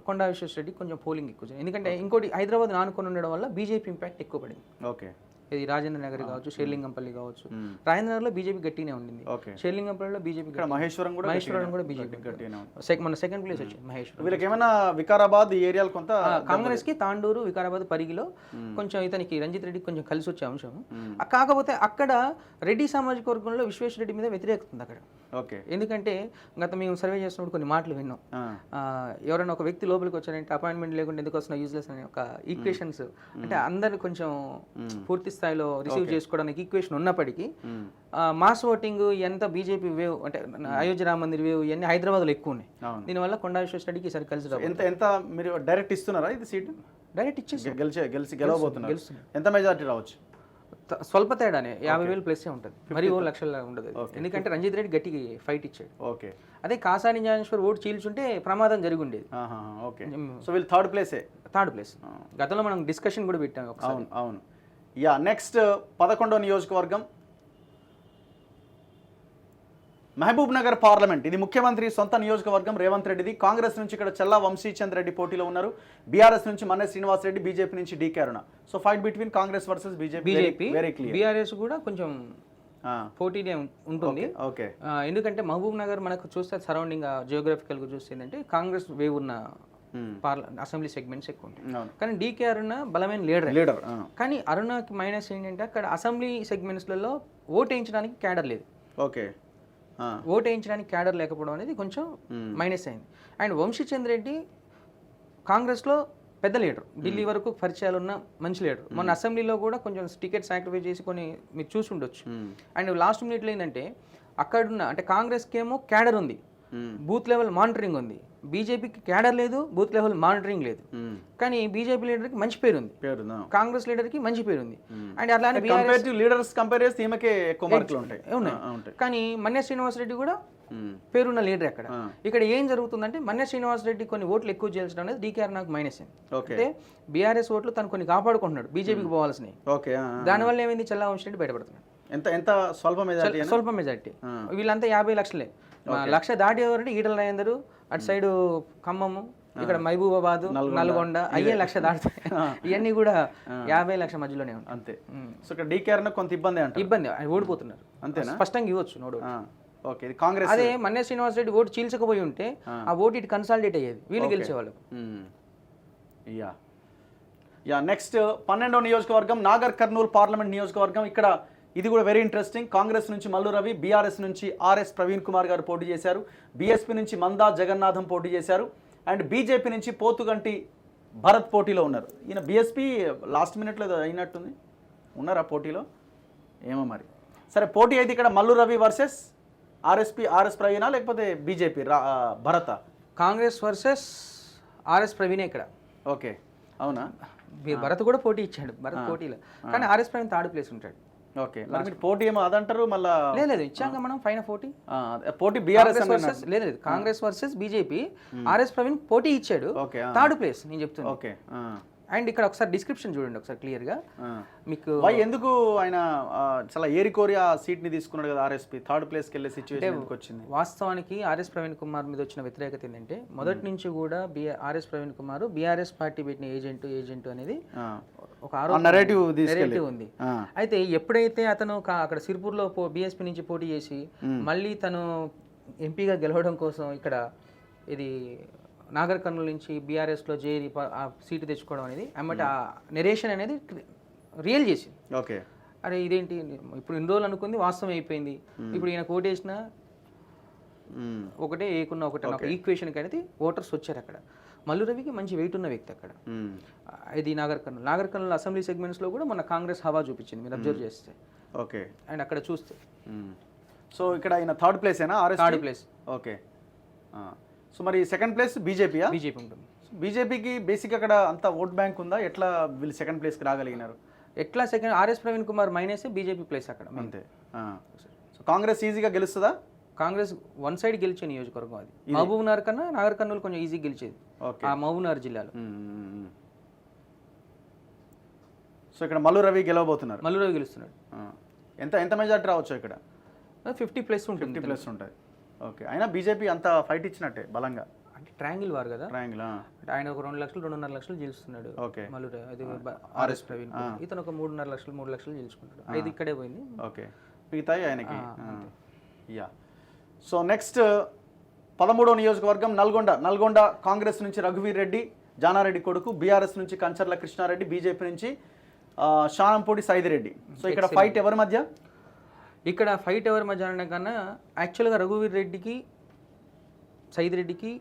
కొండా విశ్వేశ్వరరెడ్డి కొంచెం పోలింగ్ ఎక్కువ. ఎందుకంటే ఇంకోటి హైదరాబాద్ ఆనుకొని ఉండడం వల్ల బీజేపీ ఇంపాక్ట్ ఎక్కువ పడింది. ఓకే, ఇది రాజేంద్ర నగర్ కావచ్చు, షేర్లింగంపల్లి కావచ్చు. రాజేంద్ర నగర్లో బీజేపీ గట్టినే ఉండింది, షేర్లింగంపల్లిలో బీజేపీ, మహేశ్వరం కూడా బీజేపీ మన సెకండ్ ప్లేస్ వచ్చింది మహేశ్వరం. వీళ్ళకి ఏమైనా వికారాబాద్ ఏరియాలు కొంత కాంగ్రెస్ కి తాండూరు, వికారాబాద్, పరిగిలో కొంచెం ఇతనికి రంజిత్ రెడ్డికి కొంచెం కలిసి వచ్చే అంశం. కాకపోతే అక్కడ రెడ్డి సామాజిక వర్గంలో విశ్వేశ్వరరెడ్డి మీద వ్యతిరేకత ఉంది అక్కడ. ఓకే, ఎందుకంటే గత మేము సర్వే చేస్తున్నప్పుడు కొన్ని మాటలు విన్నాం. ఎవరైనా ఒక వ్యక్తి లోపలికి వచ్చారంటే అపాయింట్మెంట్ లేకుండా ఎందుకు వస్తున్నా యూజ్లెస్ అనే ఒక ఈక్వేషన్స్, అంటే అందరిని కొంచెం పూర్తి స్థాయిలో రిసీవ్ చేసుకోవడానికి ఈక్వేషన్ ఉన్నప్పటికీ మాస్ ఓటింగ్ ఎంత బీజేపీ వేవ్ అంటే అయోధ్య రామ మందిర్ వేవ్ ఇవన్నీ హైదరాబాద్లో ఎక్కువ ఉన్నాయి. దీనివల్ల కొండా విశ్వేశ్వరరెడ్డికి ఈసారి కలిసి ఎంత మీరు డైరెక్ట్ ఇస్తున్నారా? ఇది సీట్ డైరెక్ట్ ఇచ్చేసి గెలవబోతున్నారు. ఎంత మెజారిటీ రావచ్చు? స్వల్ప తేడానే, 50,000 ప్లస్ ఉండదు, మరి 1 లక్షల ఉండదు. ఎందుకంటే రంజిత్ రెడ్డి గట్టికి ఫైట్ ఇచ్చాడు. ఓకే, అదే కాసాని జ్ఞానేశ్వర్ ఓటు చీల్చుంటే ప్రమాదం జరిగి ఉండేది. ఓకే, సో వీళ్ళు థర్డ్ ప్లేస్. గతంలో మనం డిస్కషన్ కూడా పెట్టాం. అవును. యా, నెక్స్ట్ 11వ నియోజకవర్గం మహబూబ్ నగర్ పార్లమెంట్. ఇది ముఖ్యమంత్రి సొంత నియోజకవర్గం రేవంత్ రెడ్డిది. కాంగ్రెస్ నుంచి ఇక్కడ చల్లా వంశీచంద్ రెడ్డి పోటీలో ఉన్నారు. బీఆర్ఎస్ నుంచి మన్నె శ్రీనివాస్ రెడ్డి, బీజేపీ నుంచి DK Aruna. So fight between Congress versus BJP. Very clear. BRS కూడా కొంచెం పోటీనే ఉంటుంది. ఓకే, ఎందుకంటే మహబూబ్ నగర్ మనకు చూస్తే సరౌండింగ్ జియోగ్రఫికల్ గా చూస్తే ఏంటంటే కాంగ్రెస్ వేవ్ ఉన్న అసెంబ్లీ సెగ్మెంట్స్ ఎక్కువ ఉంటాయి. కానీ డీకే అరుణ బలమైన లీడర్. కానీ అరుణకి మైనస్ ఏంటంటే అక్కడ అసెంబ్లీ సెగ్మెంట్స్లలో ఓట్ వేయించడానికి క్యాడర్ లేదు. ఓకే, ఓటు వేయించడానికి క్యాడర్ లేకపోవడం అనేది కొంచెం మైనస్ అయింది. అండ్ వంశీచంద్ రెడ్డి కాంగ్రెస్లో పెద్ద లీడర్, ఢిల్లీ వరకు పరిచయాలు ఉన్న మంచి లీడర్. మొన్న అసెంబ్లీలో కూడా కొంచెం టికెట్ సాక్రిఫైస్ చేసి కొన్ని మీరు చూసి ఉండొచ్చు. అండ్ లాస్ట్ మినిట్లో ఏంటంటే అక్కడున్న అంటే కాంగ్రెస్కి ఏమో క్యాడర్ ఉంది, బూత్ లెవెల్ మానిటరింగ్ ఉంది. బీజేపీకి క్యాడర్ లేదు, బూత్ లెవెల్ మానిటరింగ్ లేదు. కానీ బీజేపీ లీడర్కి మంచి పేరు ఉంది, కాంగ్రెస్ లీడర్కి మంచి పేరు ఉంది. అండ్ అట్లానే లీడర్స్ కంపేర్ చేస్తే ఈమెకే ఎక్కువ మార్కులు ఉంటాయి. కానీ మన్య శ్రీనివాస్ రెడ్డి కూడా పేరున్న లీడర్ అక్కడ. ఇక్కడ ఏం జరుగుతుందంటే మన్య శ్రీనివాస్ రెడ్డి కొన్ని ఓట్లు ఎక్కువ చేయాల్సిన అనేది డీకేఆర్ నాకు మైనస్ అయింది. అంటే బీఆర్ఎస్ ఓట్లు తను కొన్ని కాపాడుకుంటున్నాడు బీజేపీకి పోవాల్సినవి. దానివల్ల ఏమైంది, చల్లా వంశరెడ్డి బయటపడుతున్నాడు. ఎంత స్వల్ప మెజార్టీ. వీళ్ళంతా 50 లక్షలే, లక్ష దాటి ఎవరంటే ఈటల రాజేందర్, అటు సైడ్ ఖమ్మము, ఇక్కడ మహబూబాబాద్, నల్గొండ అయ్యే లక్ష దాటుతాయి. ఇవన్నీ కూడా 50 లక్షల మధ్యలోనే ఉంటాయి అంతే. సో ఇక్కడ డీకేఆర్ కొంత ఇబ్బంది ఓడిపోతున్నారు అంతేనా, స్పష్టంగా ఇవ్వచ్చు నోడు. ఓకే, కాంగ్రెస్ అదే మన్య శ్రీనివాస్ రెడ్డి ఓటు చీల్చకపోయి ఉంటే ఆ ఓటు ఇటు కన్సాలిడేట్ అయ్యేది, వీళ్ళు గెలిచేవాళ్ళు. నెక్స్ట్ 12వ నియోజకవర్గం నాగర్ కర్నూలు పార్లమెంట్ నియోజకవర్గం. ఇక్కడ ఇది కూడా వెరీ ఇంట్రెస్టింగ్. కాంగ్రెస్ నుంచి మల్లు రవి, బీఆర్ఎస్ నుంచి ఆర్ఎస్ ప్రవీణ్ కుమార్ గారు పోటీ చేశారు, బీఎస్పీ నుంచి మందా జగన్నాథం పోటీ చేశారు, అండ్ బీజేపీ నుంచి పోతుగంటి భరత్ పోటీలో ఉన్నారు. ఈయన బీఎస్పీ లాస్ట్ మినిట్లో అయినట్టుంది, ఉన్నారా పోటీలో ఏమో మరి. సరే, పోటీ అయితే ఇక్కడ మల్లు రవి వర్సెస్ ఆర్ఎస్ ప్రవీణా లేకపోతే బీజేపీ భరత? కాంగ్రెస్ వర్సెస్ ఆర్ఎస్ ప్రవీణే ఇక్కడ. ఓకే, అవునా? భరత్ కూడా పోటీ ఇచ్చాడు, భరత్ పోటీలో, కానీ ఆర్ఎస్ ప్రవీణ్ థర్డ్ ప్లేస్ ఉంటాడు. ఓకే, పోటీ ఏమో అదంటారు మళ్ళీ. లేదు ఇచ్చాక మనం పైన పోటీ బీఆర్ఎస్ లేదు Congress versus BJP. RS Praveen పోటీ ఇచ్చాడు, థర్డ్ ప్లేస్ నేను చెప్తున్నాను. ఓకే, అండ్ ఇక్కడ ఒకసారి డిస్క్రిప్షన్ చూడండి ఒకసారి క్లియర్గా మీకు. ఎందుకు ఆయన చాలా ఏరికోరి ఆ సీట్ ని తీసుకున్నాడు కదా ఆర్ఎస్పీ, థర్డ్ ప్లేస్కి వెళ్ళే సిచ్యువేషన్ వచ్చింది? వాస్తవానికి ఆర్ఎస్ ప్రవీణ్ కుమార్ మీద వచ్చిన వ్యతిరేకత ఏంటంటే మొదటి నుంచి కూడా RS Praveen Kumar BRS party పెట్టిన ఏజెంట్ అనేది ఒక నెరేటివ్ ఉంది. అయితే ఎప్పుడైతే అతను అక్కడ సిర్పూర్లో బీఎస్పీ నుంచి పోటీ చేసి మళ్ళీ తను ఎంపీగా గెలవడం కోసం ఇక్కడ ఇది నాగర్ కర్నూలు నుంచి బీఆర్ఎస్లో చేరి ఆ సీటు తెచ్చుకోవడం అనేది అమ్మట ఆ నెరేషన్ అనేది రియల్ చేసింది. ఓకే, అరే ఇదేంటి ఇప్పుడు ఇన్ని రోజులు అనుకుంది వాస్తవం అయిపోయింది. ఇప్పుడు ఈయన కోటేసిన ఒకటే ఏకున్న ఒకటే ఒక ఈక్వేషన్కి అనేది ఓటర్స్ వచ్చారు అక్కడ. మల్లు రవికి మంచి వెయిట్ ఉన్న వ్యక్తి అక్కడ. ఇది నాగర్ కర్నూలు అసెంబ్లీ సెగ్మెంట్స్లో కూడా మన కాంగ్రెస్ హవా చూపించింది మీరు అబ్జర్వ్ చేస్తే. ఓకే, అండ్ అక్కడ చూస్తే సో ఇక్కడ ఆయన థర్డ్ ప్లేస్ అయినా థర్డ్ ప్లేస్. ఓకే, సో మరి సెకండ్ ప్లేస్ బీజేపీ ఉంటుంది. బీజేపీకి బేసిక్ అక్కడ అంత ఓట్ బ్యాంక్ ఉందా, ఎట్లా వీళ్ళు సెకండ్ ప్లేస్కి రాగలిగినారు? ఎట్లా second RS Praveen Kumar minus BJP place అక్కడ అంతే. సో కాంగ్రెస్ ఈజీగా గెలుస్తుందా? కాంగ్రెస్ వన్ సైడ్ గెలిచే నియోజకవర్గం అది. మహబూబ్ నగర్ కన్నా నాగర్ కర్నూలు కొంచెం ఈజీ గెలిచేది ఆ మహబూబ్ నగర్ జిల్లాలో. సో ఇక్కడ మల్లు రవి గెలవబోతున్నారు. మల్లు రవి గెలుస్తున్నాడు. ఎంత మెజార్టీ రావచ్చు ఇక్కడ? 50+ ఉంటుంది. 50+ ఉంటుంది. ఓకే, అయినా బీజేపీ అంత ఫైట్ ఇచ్చినట్టే బలంగా. అంటే ట్రయాంగిల్ వారు కదా, ట్రయాంగిల్. ఆయన ఒక 2 లక్షలు 2.5 లక్షలు గెలుస్తున్నాడు. ఓకే, మల్లు అది ఆర్ఎస్ ప్రవీణ్. ఇతను ఒక 3.5 లక్షలు 3 లక్షలు గెలుచుకుంటాడు. 5 ఇక్కడే పోయింది. ఓకే, మిగతాయి ఆయనకి. సో నెక్స్ట్ 13వ నియోజకవర్గం నల్గొండ కాంగ్రెస్ నుంచి రఘువీర్ రెడ్డి, జానారెడ్డి కొడుకు, బీఆర్ఎస్ నుంచి కంచర్ల కృష్ణారెడ్డి, బీజేపీ నుంచి షానంపూడి సైదిరెడ్డి. సో ఇక్కడ ఫైట్ ఎవరి మధ్య? ఇక్కడ ఫైట్ ఎవరి మధ్య అనడం కన్నా యాక్చువల్గా రఘువీర్ రెడ్డికి సైదిరెడ్డికి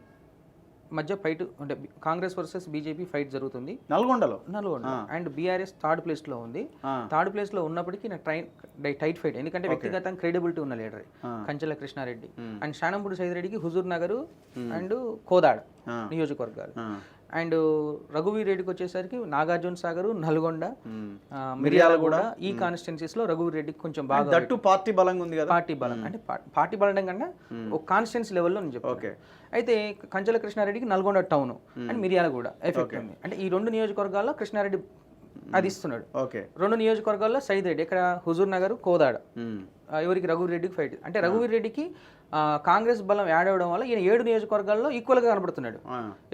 మధ్య ఫైట్ అంటే కాంగ్రెస్ వర్సెస్ బీజేపీ ఫైట్ జరుగుతుంది నల్గొండ. అండ్ బీఆర్ఎస్ థర్డ్ ప్లేస్లో ఉంది. థర్డ్ ప్లేస్లో ఉన్నప్పటికీ నాకు టైట్ ఫైట్, ఎందుకంటే వ్యక్తిగతంగా క్రెడిబిలిటీ ఉన్న లీడర్ కంచెల కృష్ణారెడ్డి. అండ్ షానంపూడి సైదిరెడ్డికి హుజూర్ నగర్ అండ్ కోదాడ్ నియోజకవర్గాలు. అండ్ రఘువీర్ రెడ్డికి వచ్చేసరికి నాగార్జున సాగర్, నల్గొండ, మిర్యాలగూడ ఈ కాన్స్టిట్యున్సీస్ లో రఘువీర్ రెడ్డికి కొంచెం బాగా పార్టీ బలంగా ఉంది కదా. పార్టీ బలం అంటే పార్టీ బలం కన్నా ఒక కాన్స్టిట్యున్సీ లెవెల్లో నేను చెప్పాను. అయితే కంచెల కృష్ణారెడ్డికి Nalgonda town and Miryalaguda effect ఉంది. అంటే ఈ 2 నియోజకవర్గాల్లో కృష్ణారెడ్డి అది ఇస్తున్నాడు. 2 నియోజకవర్గాల్లో సైదిరెడ్డి, ఇక్కడ హుజూర్ నగర్, కోదాడ ఎవరికి రఘువీర్ రెడ్డికి ఫైట్. అంటే రఘువీర్ రెడ్డికి కాంగ్రెస్ బలం యాడ్ అవ్వడం వల్ల ఈయన 7 నియోజకవర్గాల్లో ఈక్వల్గా కనబడుతున్నాడు.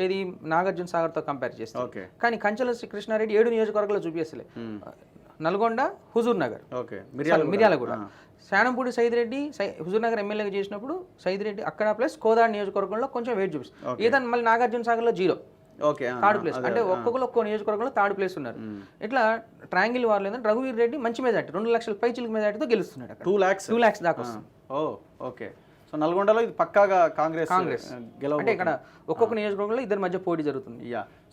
ఇది నాగార్జున సాగర్తో కంపేర్ చేస్తే. కానీ కంచెల కృష్ణారెడ్డి 7 నియోజకవర్గాల్లో చూపిస్తలే. నల్గొండ, హుజూర్ నగర్, మిర్యాలగూడ. శానంపూడి సైదిరెడ్డి హుజూర్ నగర్ ఎమ్మెల్యేగా చేసినప్పుడు సైదిరెడ్డి అక్కడ ప్లస్ కోదాడ నియోజకవర్గంలో కొంచెం వెయిట్ చూపిస్తుంది. ఈతను మళ్ళీ నాగార్జున సాగర్లో 0 థర్డ్ ప్లేస్. అంటే ఒక్కొక్క నియోజకవర్గంలో థర్డ్ ప్లేస్ ఉన్నారు. ఇట్లా ట్రయాంగిల్ వార్ లేదంటే రఘువీర్ రెడ్డి మంచి మెజార్టీ 2 లక్షల పైచిలకు మెజార్టీతో గెలుస్తున్నాడు. 2 lakhs దాకా వస్తుంది. ఓకే, సో నల్గొండలో ఇది పక్కాగా కాంగ్రెస్ అంటే ఇక్కడ ఒక్కొక్క నియోజకవర్గంలో ఇద్దరి మధ్య పోటీ జరుగుతుంది.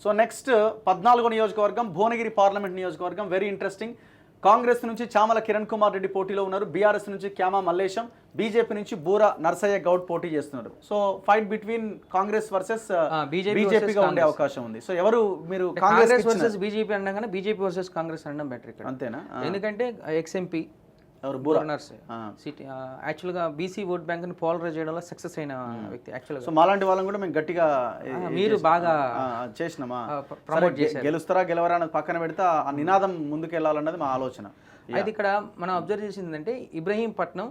సో నెక్స్ట్ 14వ నియోజకవర్గం భువనగిరి పార్లమెంట్ నియోజకవర్గం. Very interesting. కాంగ్రెస్ నుంచి చామల కిరణ్ కుమార్ రెడ్డి పోటీలో ఉన్నారు, బీఆర్ఎస్ నుంచి క్యామా మల్లేశం, బీజేపీ నుంచి బూర నర్సయ్య గౌడ్ పోటీ చేస్తున్నారు. So fight between Congress versus బీజేపీగా ఉండే అవకాశం ఉంది. సో ఎవరు మీరు కాంగ్రెస్ వర్సెస్ బీజేపీ అనగానే బీజేపీ వర్సెస్ కాంగ్రెస్ అనడం బెటర్ ఇక్కడ, అంతేనా? ఎందుకంటే ఎక్స్ఎంపీ ఎవరు సిటీ యాక్చువల్గా బీసీ ఓట్ బ్యాంక్ ని పోలరైజ్ చేయడంలో సక్సెస్ అయిన వ్యక్తి యాక్చువల్గా. సో మాలాంటి వాళ్ళని కూడా మేము గట్టిగా మీరు బాగా చేసినామా, ప్రమోట్ చేశారు. గెలుస్తారా గెలవరా అనేది పక్కన పెడితే ఆ నినాదం ముందుకు వెళ్ళాలన్నది మా ఆలోచన. అయితే ఇక్కడ మనం అబ్జర్వ్ చేసింది ఏంటంటే ఇబ్రహీంపట్నం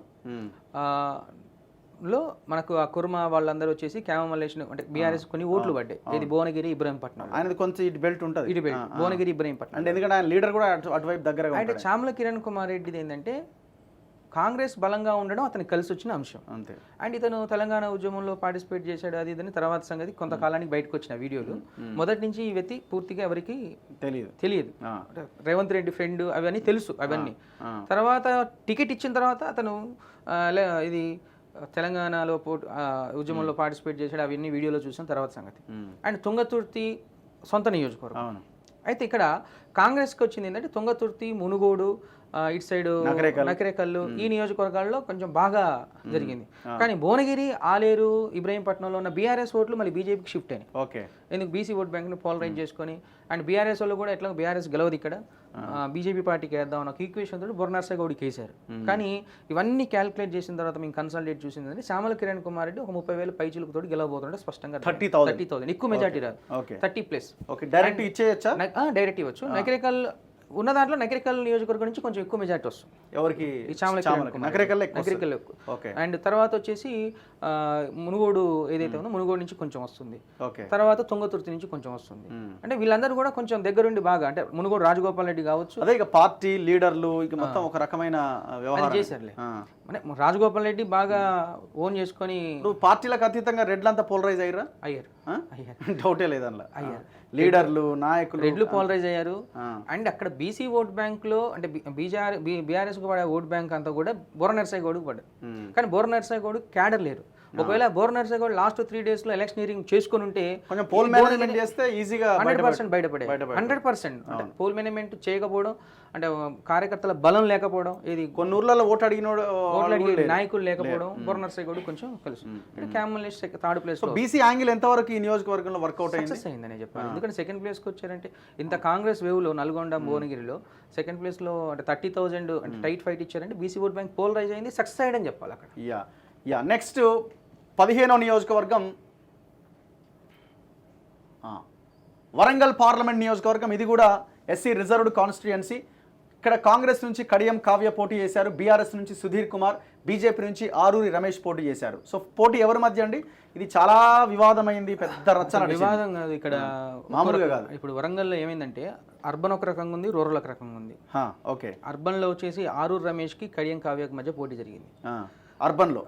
లో మనకు ఆ కుర్మా వాళ్ళందరూ వచ్చేసి క్యామలేషన్ అంటే బీఆర్ఎస్ కొన్ని ఓట్లు పడ్డాయి. ఇది భువనగిరి ఇబ్రహీంపట్నం, ఆయనది కొంచెం ఇటు బెల్ట్ ఉంటుంది, ఇటు బెల్ట్ భువనగిరి ఇబ్రహీంపట్నం. అంటే ఎందుకంటే ఆయన లీడర్ కూడా అటువైపు దగ్గర. అంటే చామల కిరణ్ కుమార్ రెడ్డిది ఏంటంటే కాంగ్రెస్ బలంగా ఉండడం అతనికి కలిసి వచ్చిన అంశం అంతే. అండ్ ఇతను తెలంగాణ ఉద్యమంలో పార్టిసిపేట్ చేశాడు, అది ఇదని తర్వాత సంగతి కొంతకాలానికి బయటకు వచ్చిన వీడియోలు. మొదటి నుంచి ఈ వ్యక్తి పూర్తిగా ఎవరికి తెలియదు. రేవంత్ రెడ్డి ఫ్రెండ్ అవన్నీ తెలుసు అవన్నీ. తర్వాత టికెట్ ఇచ్చిన తర్వాత అతను ఇది తెలంగాణలో ఉద్యమంలో పార్టిసిపేట్ చేశాడు, అవన్నీ వీడియోలో చూసిన తర్వాత సంగతి. అండ్ తుంగతుర్తి సొంత నియోజకవర్గం. అయితే ఇక్కడ కాంగ్రెస్కి వచ్చింది ఏంటంటే తుంగతుర్తి, మునుగోడు, ఇటు సైడ్ నకరేకల్లు, ఈ నియోజకవర్గాల్లో కొంచెం బాగా జరిగింది. కానీ భువనగిరి, ఆలేరు, ఇబ్రహీంపట్నంలో ఉన్న బీఆర్ఎస్ ఓట్లు మళ్ళీ బీజేపీకి షిఫ్ట్ అయినాయి. ఓకే, ఎందుకు బీసీ ఓట్ బ్యాంక్ని పోలరైజ్ చేసుకొని. అండ్ బీఆర్ఎస్ వాళ్ళు కూడా ఎట్లా బీఆర్ఎస్ గెలవదు ఇక్కడ, బీజేపీ పార్టీకి వేద్దాం అన్న ఈక్వేషన్ తోటి బొర్నర్సయ్య గౌడ్కి వేశారు. కానీ ఇవన్నీ క్యాలిక్యులేట్ చేసిన తర్వాత మేము కన్సల్టేట్ చూసింది అంటే చామల కిరణ్ కుమార్ రెడ్డి ఒక 30,000 పైచిలకు తోటి గెలవబోతుంటే స్పష్టంగా 30,000 ఎక్కువ మెజార్టీ రాదు, 30+. డైరెక్ట్ ఇచ్చేయచ్చా? డైరెక్ట్ ఇవ్వచ్చు. నకరేకల్ ఉన్న దాంట్లో నకరేకల్ నియోజకవర్గం నుంచి కొంచెం ఎక్కువ మెజార్టీ వస్తుంది ఎవరికి, నకరేకల్ ఎక్కువ. అండ్ తర్వాత వచ్చేసి మునుగోడు ఏదైతే ఉందో మునుగోడు నుంచి కొంచెం వస్తుంది, తర్వాత తుంగతుర్తి నుంచి కొంచెం వస్తుంది. అంటే వీళ్ళందరూ కూడా కొంచెం దగ్గరుండి బాగా, అంటే మునుగోడు రాజగోపాల్ రెడ్డి కావచ్చు, అదే ఇక పార్టీ లీడర్లు ఇక మొత్తం ఒక రకమైన వ్యవహారం చేశారులే. అంటే రాజగోపాల్ రెడ్డి బాగా ఓన్ చేసుకొని పార్టీలకు అతీతంగా రెడ్లంతా పోలరైజ్ అయ్యారు. డౌటే లేదన్నా, లీడర్లు నాయకులు రెడ్లు పోలరైజ్ అయ్యారు. అండ్ అక్కడ బీసీ ఓట్ బ్యాంక్ లో అంటే బీఆర్ఎస్ కు పడే ఓట్ బ్యాంక్ అంతా కూడా బోర నర్సయ్య గౌడ్కు పడ్డారు. కానీ బోర నర్సయ్య గౌడ్ క్యాడర్ లేరు. ఒకవేళ బోర నర్సయ్య గౌడ్ లాస్ట్ 3 days లో ఎలక్షనీరింగ్ చేసుకుని ఉంటే కొంచెం పోల్ మేనేజ్మెంట్ చేస్తే ఈజీగా 100% బయటపడే 100%. అంటే పోల్ మేనేజ్మెంట్ చేయకపోవడం, అంటే కార్యకర్తల బలం లేకపోవడం, ఇది కొన్ని ఊర్లలో ఓటు అడిగిన నాయకులు లేకపోవడం, బోర నర్సయ్య గౌడ్ కొంచెం తెలుసు. క్యామలేష్ 3rd place లో బీసీ యాంగిల్ ఎంతవరకు ఈ నియోజకవర్గంలో వర్కౌట్ అయిందని చెప్పారు. ఎందుకంటే 2nd place కి వచ్చారంటే ఇంత కాంగ్రెస్ వేవ్ లో నల్గొండ, భువనగిరిలో 2nd place లో అంటే 30,000 అంటే టైట్ ఫైట్ ఇచ్చారంటే బీసీ ఓట్ బ్యాంక్ పోలరైజ్ అయింది, సక్సెస్ అయ్యాడని చెప్పాలి అక్కడ. నెక్స్ట్ 15వ నియోజకవర్గం వరంగల్ పార్లమెంట్ నియోజకవర్గం. ఇది కూడా ఎస్సీ రిజర్వ్డ్ కాన్స్టిట్యుయెన్సీ. ఇక్కడ కాంగ్రెస్ నుంచి కడియం కావ్య పోటీ చేశారు, బీఆర్ఎస్ నుంచి సుధీర్ కుమార్, బీజేపీ నుంచి ఆరూరి రమేష్ పోటీ చేశారు. సో పోటీ ఎవరి మధ్య అండి? ఇది చాలా వివాదమైంది, పెద్ద రచన. వివాదం కాదు ఇక్కడ, మామూలుగా కాదు. ఇప్పుడు వరంగల్లో ఏమైందంటే అర్బన్ ఒక రకంగా ఉంది, రూరల్ ఒక రకంగా ఉంది. ఓకే, అర్బన్ లో వచ్చేసి ఆరూరి రమేష్ కి కడియం కావ్యకి మధ్య పోటీ జరిగింది. అర్బన్ లో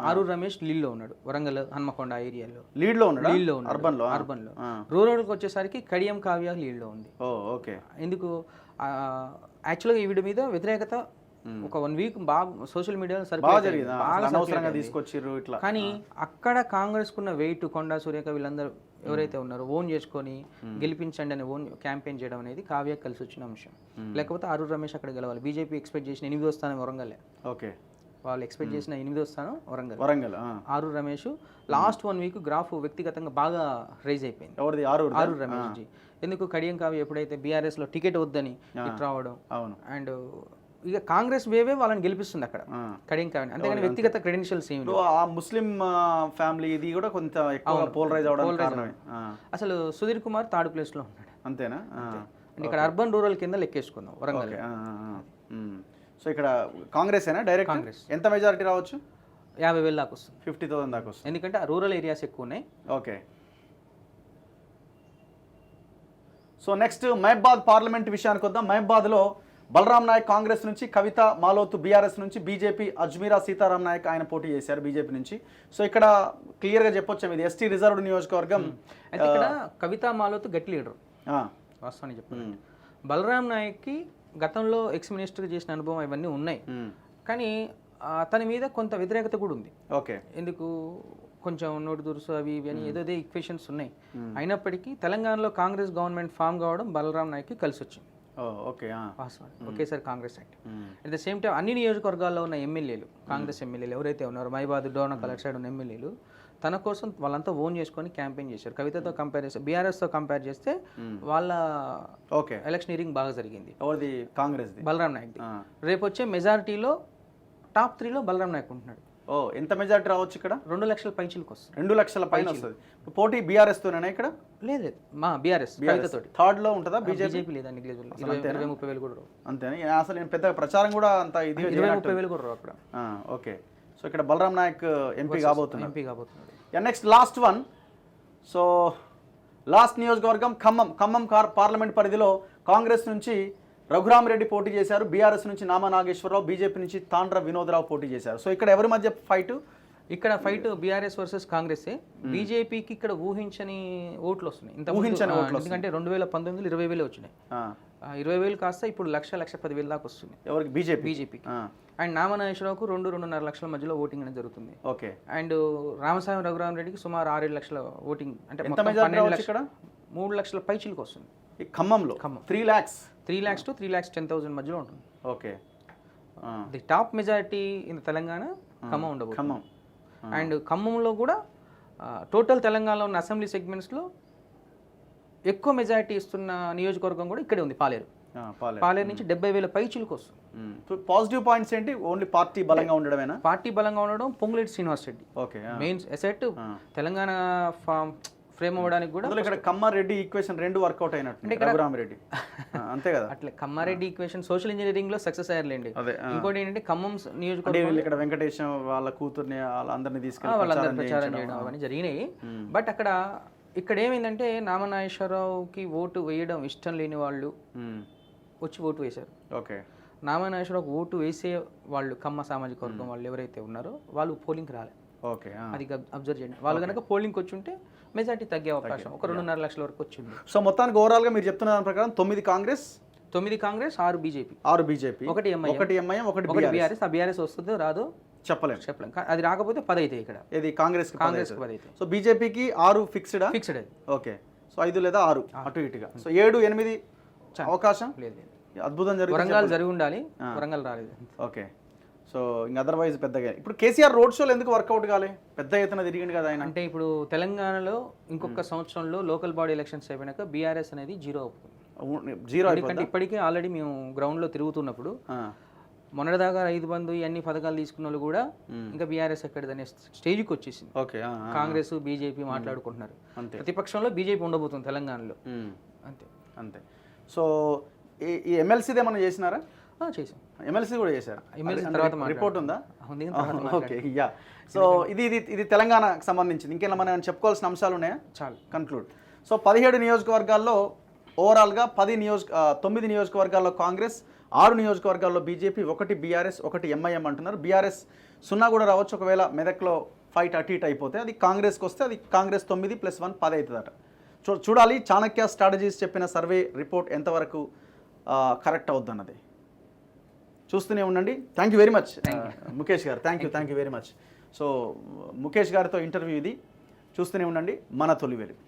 ఆరూరు రమేష్ లీడ్ లో ఉన్నాడు, వరంగల్ హన్మకొండ ఏరియాలో లీడ్ లో ఉన్నాడు. అర్బన్ లో రూరల్ కి వచ్చేసరికి కడియం కావ్య లీడ్ లో ఉంది. ఓకే, ఎందుకు యాక్చువల్గా ఈ వీడి మీద వ్యతిరేకత ఒక 1 week బాగా సోషల్ మీడియాలో తీసుకొచ్చిర్రు ఇట్లా. కానీ అక్కడ కాంగ్రెస్ కున్న వెయిట్, కొండా సురేఖ వీళ్ళందరూ ఎవరైతే ఉన్నారో ఓన్ చేసుకొని గెలిపించండి అని ఓన్ క్యాంపెయిన్ చేయడం అనేది కావ్యకు కలిసి వచ్చిన అంశం. లేకపోతే ఆరూరు రమేష్ అక్కడ గెలవాలి. బీజేపీ ఎక్స్పెక్ట్ చేసిన 8వ స్థానం వరంగల్లే. ఓకే, వాళ్ళు ఎక్స్పెక్ట్ చేసిన 8వ స్థానం Warangal. Aruru Ramesh last 1 week graph వ్యక్తిగతంగా బాగా రైజ్ అయిపోయింది. ఆరూరు రమేష్ జీ ఎందుకు కడియం కావ్య ఎప్పుడైతే బీఆర్ఎస్ లో టికెట్ వద్దని ఇటు రావడం, అండ్ ఇక కాంగ్రెస్ వేవే వాళ్ళని గెలిపిస్తుంది అక్కడ కడియం కావ్య. అంతేగాని వ్యక్తిగత క్రెడెన్షియల్స్ ఏమి. ముస్లిం ఫ్యామిలీ ఇది కూడా కొంత ఎక్కువ పోలరైజ్ అవడం. అసలు సుధీర్ కుమార్ 3rd place లో ఉన్నాడు. అంతేనా? ఇక్కడ అర్బన్ రూరల్ కింద లెక్కేసుకుందాం వరంగల్. సో ఇక్కడ కాంగ్రెస్ అయినా డైరెక్ట్ కాంగ్రెస్ ఎంత మెజారిటీ రావచ్చు? 50,000 దాకా వస్తుంది, 50,000 దాకా వస్తుంది. ఎందుకంటే రూరల్ ఏరియాస్ ఎక్కువ ఉన్నాయి. ఓకే, సో నెక్స్ట్ మహబాద్ పార్లమెంట్ విషయానికి వద్దాం. మహబాద్లో బలరాం నాయక్ కాంగ్రెస్ నుంచి, కవిత మాలోతు బీఆర్ఎస్ నుంచి, బీజేపీ అజ్మీరా సీతారాం నాయక్ ఆయన పోటీ చేశారు బీజేపీ నుంచి. సో ఇక్కడ క్లియర్గా చెప్పొచ్చు ఇది ఎస్టీ రిజర్వ్డ్ నియోజకవర్గం. అయితే ఇక్కడ కవిత మాలోతు గట్టి లీడర్ వాస్తవానికి చెప్పారు. బలరాం నాయక్కి గతంలో ఎక్స్ మినిస్టర్ చేసిన అనుభవం ఇవన్నీ ఉన్నాయి, కానీ అతని మీద కొంత వ్యతిరేకత కూడా ఉంది. ఓకే, ఎందుకు కొంచెం నోటు దురుసు అవి ఇవి అని ఏదో ఈక్వేషన్స్ ఉన్నాయి. అయినప్పటికీ తెలంగాణలో కాంగ్రెస్ గవర్నమెంట్ ఫామ్ కావడం బలరాం నాయక్కి కలిసి వచ్చింది. ఓకే వాస్తవం ఒకేసారి కాంగ్రెస్ అంటే అట్ ద సేమ్ టైం అన్ని నియోజకవర్గాల్లో ఉన్న ఎమ్మెల్యేలు కాంగ్రెస్ ఎమ్మెల్యేలు ఎవరైతే ఉన్నారో మైబాద్ డోనా కలెక్ట్ సైడ్ ఉన్న ఎమ్మెల్యేలు తన కోసం వాళ్ళంతా ఓన్ చేసుకొని క్యాంపెయిన్ చేశారు. కవితతో కంపేర్ చేస్తే బీఆర్ఎస్తో కంపేర్ చేస్తే వాళ్ళ ఓకే ఎలక్షనీరింగ్ బాగా జరిగింది. ఎవరిది? కాంగ్రెస్ బలరాం నాయక్. రేపు వచ్చే మెజారిటీలో టాప్ 3లో బలరాం నాయక్ ఉంటున్నాడు. ఎంత మెజారిటీ రావచ్చు ఇక్కడ? 2 లక్షల పైచిలకు వస్తుంది. 2 లక్షల పైన వస్తుంది. పోటీ బీఆర్ఎస్ తోనేనా ఇక్కడ? లేదు మా బీఆర్ఎస్ తోటి థర్డ్ లో ఉంటుందా? బీజేపీ లేదా నెగ్లిజిబుల్ 20-30 వేలు కూడా రావు. అంతేనా? అసలు నేను పెద్ద ప్రచారం కూడా అంత ఇది 20-30 వేలు కూడా రావు అక్కడ. ఓకే. సో ఇక్కడ బలరాం నాయక్ ఎంపీ కాబోతున్నాడు. Next last one. So last నియోజకవర్గం ఖమ్మం పార్లమెంట్ పరిధిలో కాంగ్రెస్ నుంచి రఘురామరెడ్డి పోటీ చేశారు. బీఆర్ఎస్ నుంచి నామా నాగేశ్వరరావు, బీజేపీ నుంచి తాండ్ర వినోదరావు పోటీ చేశారు. సో ఇక్కడ ఎవరి మధ్య ఫైట్? ఇక్కడ ఫైట్ బీఆర్ఎస్ వర్సెస్ కాంగ్రెస్. బీజేపీకి ఇక్కడ ఊహించని ఓట్లు వస్తున్నాయి. ఎందుకంటే 2019 20,000 వచ్చినాయి. 20,000 కాస్త ఇప్పుడు 1,10,000 దాకా వస్తుంది. ఎవరికి? బీజేపీకి. అండ్ నామనాగేశ్వరరావుకు 2-2.5 లక్షల మధ్యలో ఓటింగ్ అనేది జరుగుతుంది. ఓకే. అండ్ రామస్వామి రఘురామరెడ్డికి సుమారు 6-7 లక్షల ఓటింగ్, అంటే 3 లక్షల పైచిలకు వస్తుంది. ఖమ్మంలో 3 lakhs to 3,10,000 మధ్యలో ఉంటుంది. Okay. The top majority in Telangana Khammam ఉండబోతుంది. ఖమ్మం. అండ్ ఖమ్మంలో కూడా టోటల్ తెలంగాణలో ఉన్న అసెంబ్లీ సెగ్మెంట్స్లో ఎక్కువ మెజారిటీ ఇస్తున్న నియోజకవర్గం కూడా ఇక్కడే ఉంది, పాలేరు. పాలేరు నుంచి 70,000 పైచిలకు వస్తుంది. పాజిటివ్ పాయింట్స్ ఏంటి? ఓన్లీ పార్టీ బలంగా ఉండడమేనా? పార్టీ బలంగా ఉండడం, Ponguleti Srinivas Reddy okay main asset Telangana frame అవ్వడానికి కూడా. ఇక్కడ కమ్మారెడ్డి ఈక్వేషన్ 2 వర్కౌట్ అయినట్టు రఘురామరెడ్డి అంతే కదా? అట్లా కమ్మారెడ్డి ఈక్వేషన్ సోషల్ ఇంజనీరింగ్ లో సక్సెస్ అయ్యారులేండి. ఇంకోటి ఏంటంటే ఖమ్మం నియోజకవర్గం ఇక్కడ వెంకటేశం వాళ్ళ కూతుర్ని వాళ్ళందరినీ తీసుకెళ్ళి వాళ్ళందరూ ప్రచారం చేయడం అవన్నీ జరిగినాయి. బట్ ఇక్కడ ఏమైందంటే నామనాగేశ్వరరావుకి ఓటు వేయడం ఇష్టం లేని వాళ్ళు వచ్చి ఓటు వేశారు. ఓకే. నామనాగేశ్వరరావుకి ఓటు వేసే వాళ్ళు కమ్మ సామాజిక వర్గం వాళ్ళు ఎవరైతే ఉన్నారో వాళ్ళు పోలింగ్కి రాలేదు. ఓకే. అది అబ్జర్వ్ చేయండి. వాళ్ళు కనుక పోలింగ్కి వచ్చి ఉంటే మెజార్టీ తగ్గే అవకాశం, ఒక 2.5 లక్షల వరకు వచ్చింది. సో మొత్తానికి ఓవరాల్గా మీరు చెప్తున్న దాని ప్రకారం 9 కాంగ్రెస్, 6 బీజేపీ, 1 ఎంఐఎం, 1 బీఆర్ఎస్. ఆ బీఆర్ఎస్ వస్తుందో రాదో చెప్పలేం. అది రాకపోతే 10 అయితే ఇక్కడ ఇది కాంగ్రెస్ 10 అయితే. సో బీజేపీకి 6 ఫిక్స్డ్ అది. ఓకే. సో 5 లేదా 6 అటు ఇటుగా. సో 7, 8 అవకాశం లేదు. అద్భుతం వరంగల్ జరిగి ఉండాలి, వరంగల్ రాలేదు. ఓకే. సో ఇంకా అదర్వైజ్ పెద్దగా ఇప్పుడు కేసీఆర్ రోడ్ షోలు ఎందుకు వర్కౌట్ కాలే? పెద్ద ఎత్తున తిరిగింది కదా ఆయన. అంటే ఇప్పుడు తెలంగాణలో ఇంకొక సంవత్సరంలో లోకల్ బాడీ ఎలక్షన్స్ అయిపోయినాక బీఆర్ఎస్ అనేది జీరో ఎందుకంటే ఇప్పటికే ఆల్రెడీ మేము గ్రౌండ్లో తిరుగుతున్నప్పుడు మొన్నటిదాకా 5 బంధు అన్ని పథకాలు తీసుకున్న వాళ్ళు కూడా ఇంకా బీఆర్ఎస్ ఎక్కడదనే స్టేజ్కి వచ్చేసింది. ఓకే. కాంగ్రెస్ బీజేపీ మాట్లాడుకుంటున్నారు. ప్రతిపక్షంలో బీజేపీ ఉండబోతుంది తెలంగాణలో. అంతే. సో ఈ ఎమ్మెల్సీది ఏమన్నా చేసినారా? చేసాం. ఎమ్మెల్సీ కూడా చేశారు. ఎమ్మెల్సీ తర్వాత రిపోర్ట్ ఉందా? ఓకే. యా. సో ఇది తెలంగాణకు సంబంధించింది. ఇంకేనా మనం చెప్పుకోవాల్సిన అంశాలు ఉన్నాయా? చాలు కన్క్లూడ్. సో 17 నియోజకవర్గాల్లో ఓవరాల్గా 9 నియోజకవర్గాల్లో కాంగ్రెస్, 6 నియోజకవర్గాల్లో బీజేపీ, 1 బీఆర్ఎస్, 1 ఎంఐఎం అంటున్నారు. బీఆర్ఎస్ 0 కూడా రావచ్చు ఒకవేళ మెదక్లో ఫైట్ అటు ఇటు అయిపోతే. అది కాంగ్రెస్కి వస్తే అది కాంగ్రెస్ 9 + 1 10 అవుతుందట. చూడాలి చాణక్య స్ట్రాటజీస్ చెప్పిన సర్వే రిపోర్ట్ ఎంతవరకు కరెక్ట్ అవుద్ది అన్నది. చూస్తూనే ఉండండి. Thank you very much Mukesh గారు. Thank you very much. So Mukesh గారితో ఇంటర్వ్యూ ఇది. చూస్తూనే ఉండండి మన తొలి వెలుగు.